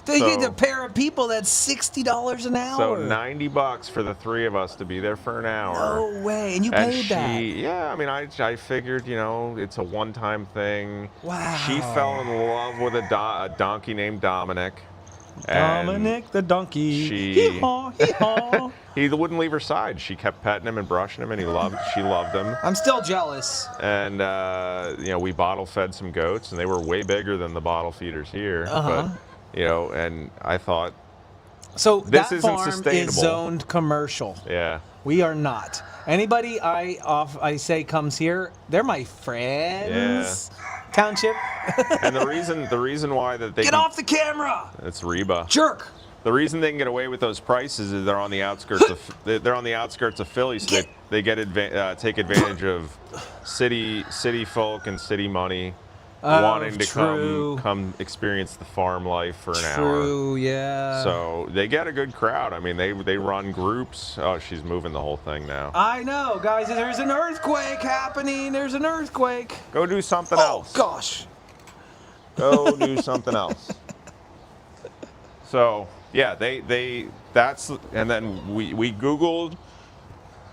They get a pair of people, that's $60 an hour. So $90 for the three of us to be there for an hour. No way. And you paid that? Yeah, I mean, I figured, it's a one-time thing. Wow. She fell in love with a donkey named Dominic. Dominic the donkey. Hee-haw, hee-haw. He wouldn't leave her side. She kept petting him and brushing him, and she loved him. I'm still jealous. And, we bottle fed some goats, and they were way bigger than the bottle feeders here. But, and I thought, so this that isn't farm sustainable. is zoned commercial. Yeah. We are not. Anybody I say comes here, they're my friends. Yeah. Township. And the reason why that they get off the camera. It's Reba. Jerk. The reason they can get away with those prices is they're on the outskirts of Philly, so they take advantage of city folk and city money wanting to come experience the farm life for an hour. True, yeah. So they get a good crowd. I mean, they run groups. Oh, she's moving the whole thing now. I know, guys. There's an earthquake happening. There's an earthquake. Go do something else. Oh gosh. Go do something else. So yeah, and then we Googled.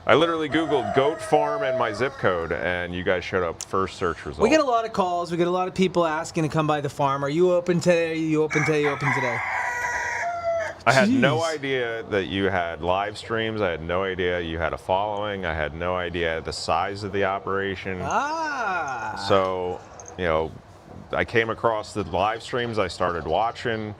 I literally Googled goat farm and my zip code, and you guys showed up first search result. We get a lot of calls. We get a lot of people asking to come by the farm. Are you open today? Are you open today? Are you open today? I had no idea that you had live streams. I had no idea you had a following. I had no idea the size of the operation. So, I came across the live streams. I started watching.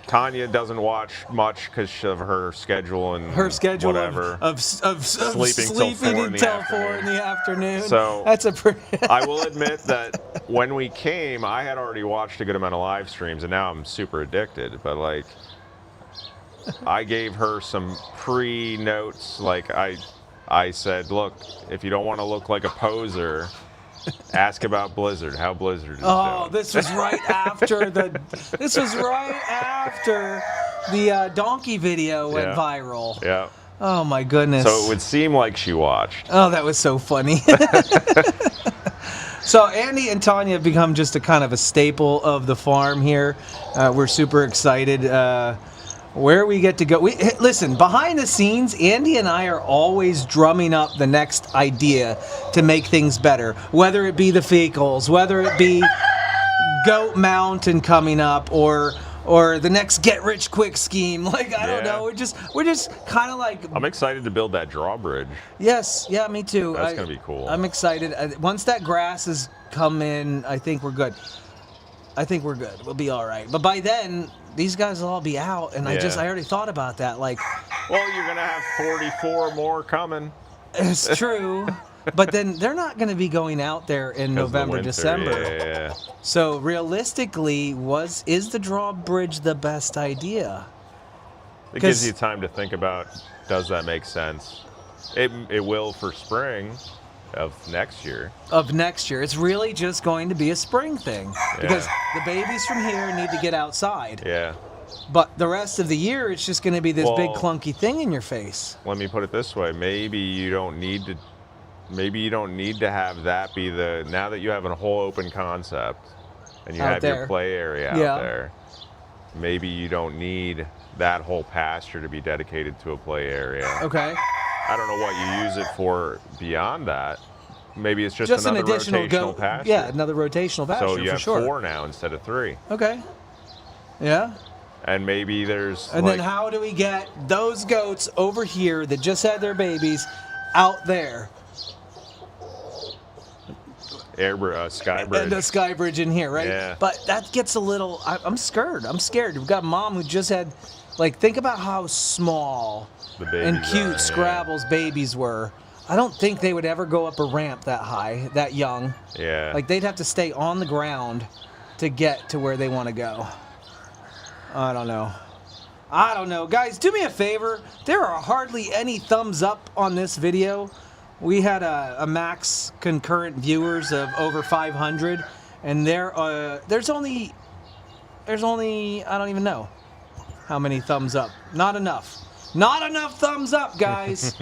Tanya doesn't watch much because of her schedule and whatever. of sleeping until 4 in the afternoon. So that's a pretty. I will admit that when we came, I had already watched a good amount of live streams, and now I'm super addicted. But I gave her some pre-notes. I said, look, if you don't want to look like a poser, ask about Blizzard. How Blizzard is doing. This was right after the donkey video went viral. Yeah. Oh my goodness. So it would seem like she watched. Oh, that was so funny. So Andy and Tanya have become just a kind of a staple of the farm here. We're super excited. Where we get to go. Listen, behind the scenes, Andy and I are always drumming up the next idea to make things better. Whether it be the fecals, whether it be Goat Mountain coming up, or the next get rich quick scheme. I don't know. We're just kind of like. I'm excited to build that drawbridge. Yes, yeah, me too. That's gonna be cool. I'm excited. Once that grass has come in, I think we're good. We'll be all right. But by then, these guys will all be out, and I already thought about that. Well, you're gonna have 44 more coming. It's true, but then they're not gonna be going out there in November, December. Yeah. So realistically, is the drawbridge the best idea? It gives you time to think about, does that make sense? It will for spring of next year. It's really just going to be a spring thing because the babies from here need to get outside. Yeah. But the rest of the year, it's just going to be this big Well, clunky thing in your face. Let me put it this way: maybe you don't need to. Maybe you don't need to have that be the. Now that you have a whole open concept, and you Out have there. your play area out there, maybe you don't need that whole pasture to be dedicated to a play area. Okay. I don't know what you use it for beyond that. Maybe it's just An another additional rotational pasture. Yeah, another rotational pasture. So you have for sure. 4 now instead of 3. Okay. Yeah. And maybe there's. And then how do we get those goats over here that just had their babies out there? Sky bridge. And the sky bridge in here, right? Yeah. But that gets a little. I'm scared. I'm scared. We've got a mom who just had, like, think about how small The babies and cute are, Scrabble's babies were. I don't think they would ever go up a ramp that high, that young. Yeah. Like, they'd have to stay on the ground to get to where they want to go. I don't know. Guys, do me a favor. There are hardly any thumbs up on this video. We had a max concurrent viewers of over 500, and there's only I don't even know how many thumbs up. Not enough. Not enough thumbs up, guys.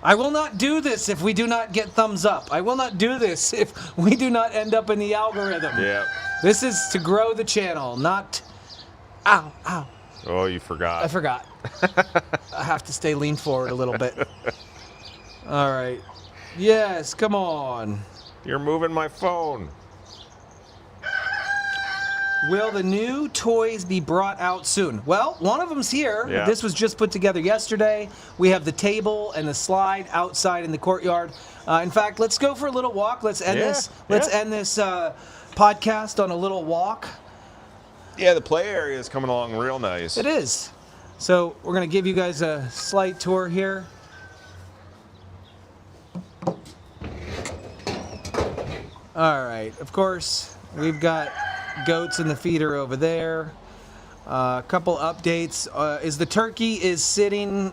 I will not do this if we do not get thumbs up. I will not do this if we do not end up in the algorithm. Yeah. This is to grow the channel, not... Ow. Oh, you forgot. I forgot. I have to stay lean forward a little bit. All right. Yes, come on. You're moving my phone. Will the new toys be brought out soon? Well, one of them's here. Yeah. This was just put together yesterday. We have the table and the slide outside in the courtyard. In fact, let's go for a little walk. Let's end this. Let's end this podcast on a little walk. Yeah, the play area is coming along real nice. It is. So we're going to give you guys a slight tour here. All right. Of course, we've got goats in the feeder over there. A couple updates. Is the turkey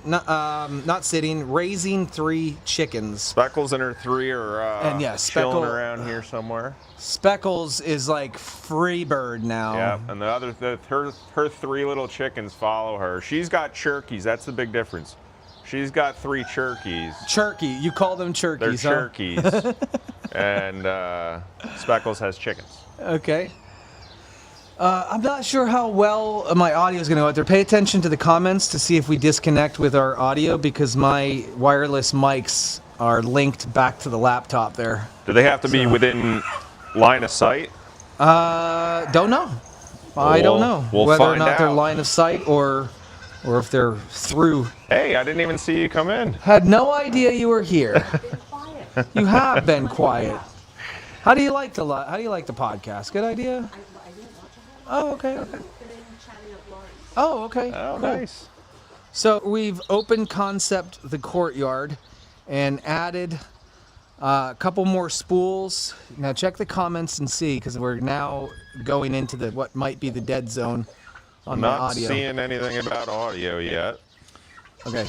not sitting, raising 3 chickens. Speckles and her 3 are And yeah, chilling around here somewhere. Speckles is like free bird now. Yeah, and her 3 little chickens follow her. She's got churkeys. That's the big difference. She's got 3 churkeys. Churkey. You call them turkeys, They're churkeys. And Speckles has chickens. Okay. I'm not sure how well my audio is going to go out there. Pay attention to the comments to see if we disconnect with our audio because my wireless mics are linked back to the laptop there. Do they have to be within line of sight? Don't know. I don't know we'll whether or find not they're out. line of sight or if they're through. Hey, I didn't even see you come in. Had no idea you were here. You have been quiet. How do you like the podcast? Good idea? Oh, okay. Oh, okay. Oh, cool. nice. So we've open concept the courtyard and added a couple more spools. Now check the comments and see because we're now going into what might be the dead zone on my Not audio. seeing anything about audio yet. Okay.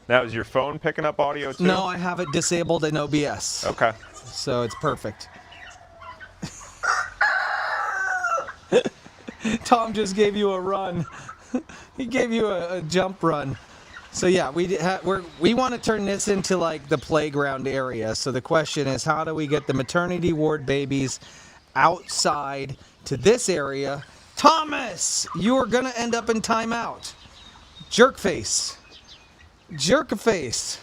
Now, is your phone picking up audio too? No, I have it disabled in OBS. Okay. So it's perfect. Tom just gave you a run. He gave you a jump run. So yeah, we want to turn this into like the playground area. So the question is, how do we get the maternity ward babies outside to this area? Thomas, you are gonna end up in timeout. Jerkface. Jerkface.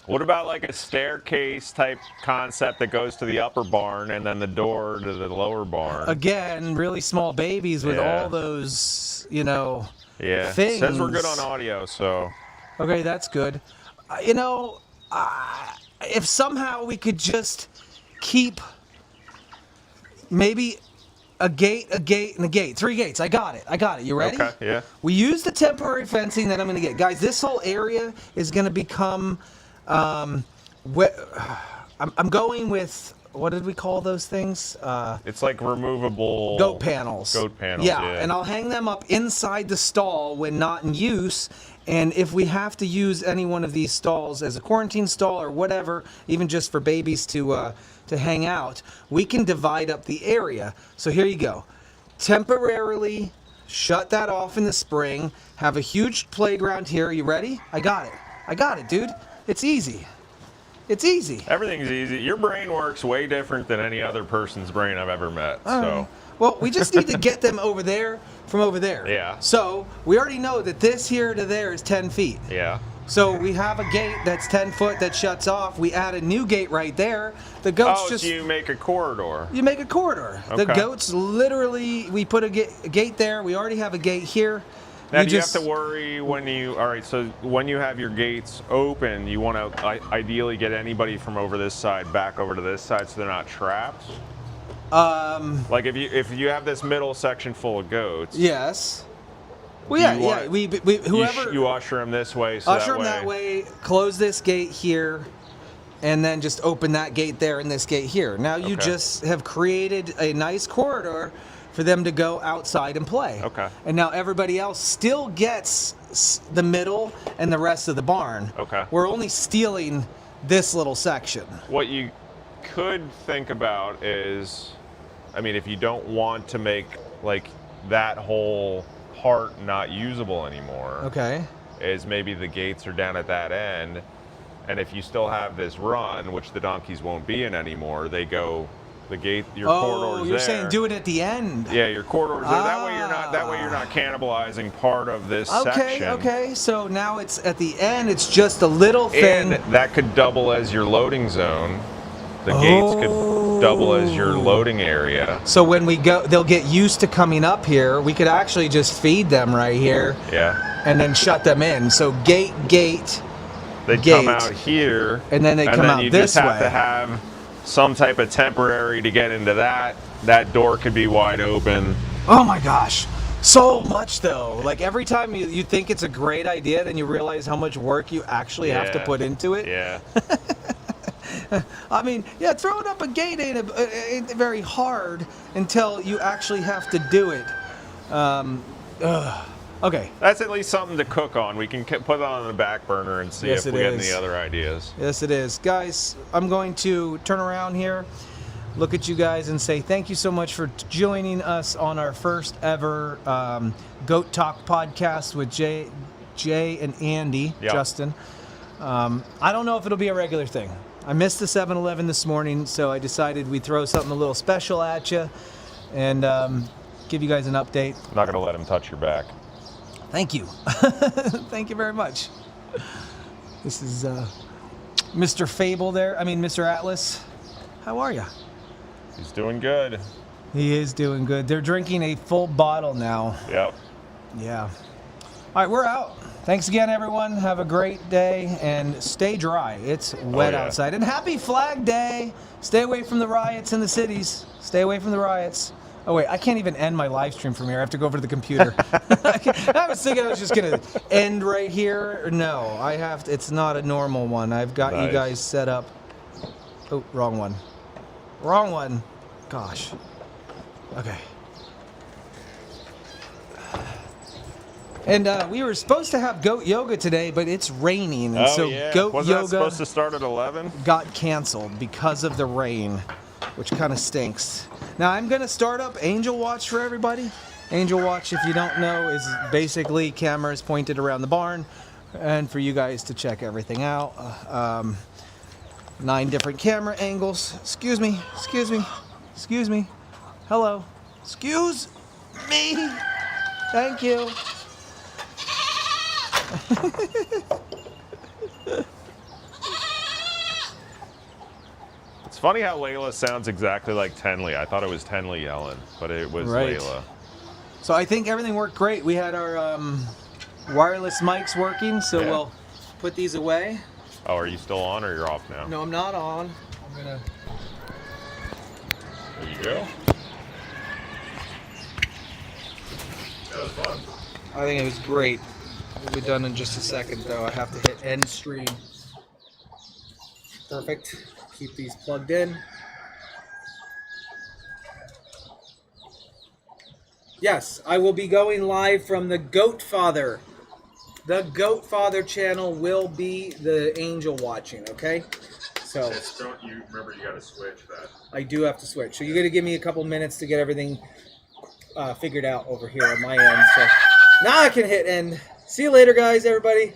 What about like a staircase type concept that goes to the upper barn and then the door to the lower barn? Again, really small babies with Yeah. all those, Yeah. things. Says we're good on audio, so. Okay, that's good. If somehow we could just keep maybe a gate, and a gate. 3 gates. I got it. You ready? Okay, yeah. We use the temporary fencing that I'm going to get. Guys, this whole area is going to become... I'm going with what did we call those things? It's like removable goat panels. Goat panels. Yeah, Yeah. and I'll hang them up inside the stall when not in use. And if we have to use any one of these stalls as a quarantine stall or whatever, even just for babies to hang out, we can divide up the area. So here you go. Temporarily shut that off in the spring. Have a huge playground here. You ready? I got it, dude. It's easy. It's easy. Everything's easy. Your brain works way different than any other person's brain I've ever met. So. Well, we just need to get them over there from over there. Yeah. So we already know that this here to there is 10 feet. Yeah. So we have a gate that's 10 foot that shuts off. We add a new gate right there. The goats so you make a corridor. You make a corridor. Okay. The goats literally, we put a gate there. We already have a gate here. Now, do you have to worry when so when you have your gates open, you want to ideally get anybody from over this side back over to this side so they're not trapped? Like if you have this middle section full of goats. Yes. Well, yeah. We whoever you usher them this way. So usher them that way. Close this gate here, and then just open that gate there and this gate here. Now you just have created a nice corridor for them to go outside and play. Okay. And now everybody else still gets the middle and the rest of the barn. Okay. We're only stealing this little section. What you could think about is, I mean, if you don't want to make like that whole part not usable anymore. Okay. Is maybe the gates are down at that end, and if you still have this run, which the donkeys won't be in anymore, they go. The gate, your corridor's there. You're saying do it at the end. Yeah, your corridor's there. That way you're not cannibalizing part of this section. Okay. So now it's at the end. It's just a little thing. And that could double as your loading zone. The gates could double as your loading area. So when we go, they'll get used to coming up here. We could actually just feed them right here. Yeah. And then shut them in. So gate. They come out here. And then they come out this way. And then you just have to have some type of temporary to get into that. That door could be wide open. Oh my gosh. So much though. Like every time you think it's a great idea, then you realize how much work you actually have to put into it. Yeah. I mean, yeah, throwing up a gate ain't very hard until you actually have to do it. Okay. That's at least something to cook on. We can put it on the back burner and see if we get any other ideas. Yes, it is. Guys, I'm going to turn around here, look at you guys, and say thank you so much for joining us on our first ever Goat Talk podcast with Jay and Andy, Justin. I don't know if it'll be a regular thing. I missed the 7-Eleven this morning, so I decided we'd throw something a little special at you and give you guys an update. I'm not going to let him touch your back. Thank you. Thank you very much. This is Mr. Fable there. I mean, Mr. Atlas. How are you? He's doing good. He is doing good. They're drinking a full bottle now. Yep. Yeah. All right, we're out. Thanks again, everyone. Have a great day and stay dry. It's wet outside. And happy Flag Day. Stay away from the riots in the cities. Stay away from the riots. Oh, wait, I can't even end my live stream from here. I have to go over to the computer. I was thinking I was just going to end right here. No, I have to. It's not a normal one. I've got you guys set up. Oh, wrong one. Wrong one. Gosh. Okay. And we were supposed to have goat yoga today, but it's raining. And so goat yoga that supposed to start at 11? Got canceled because of the rain, which kind of stinks. Now I'm going to start up Angel Watch for everybody. Angel Watch, if you don't know, is basically cameras pointed around the barn and for you guys to check everything out. 9 different camera angles. Excuse me. Hello. Excuse me. Thank you. It's funny how Layla sounds exactly like Tenley. I thought it was Tenley yelling, but it was Layla. So I think everything worked great. We had our wireless mics working, so we'll put these away. Oh, are you still on or you're off now? No, I'm not on. I'm gonna. There you go. That was fun. I think it was great. We'll be done in just a second, though. I have to hit end stream. Perfect. Keep these plugged in. Yes, I will be going live from the Goat Father. The Goat Father channel will be the angel watching, okay? So Just don't you remember you got to switch that. I do have to switch. So you got to give me a couple minutes to get everything figured out over here on my end. So now I can hit end. See you later, guys, everybody.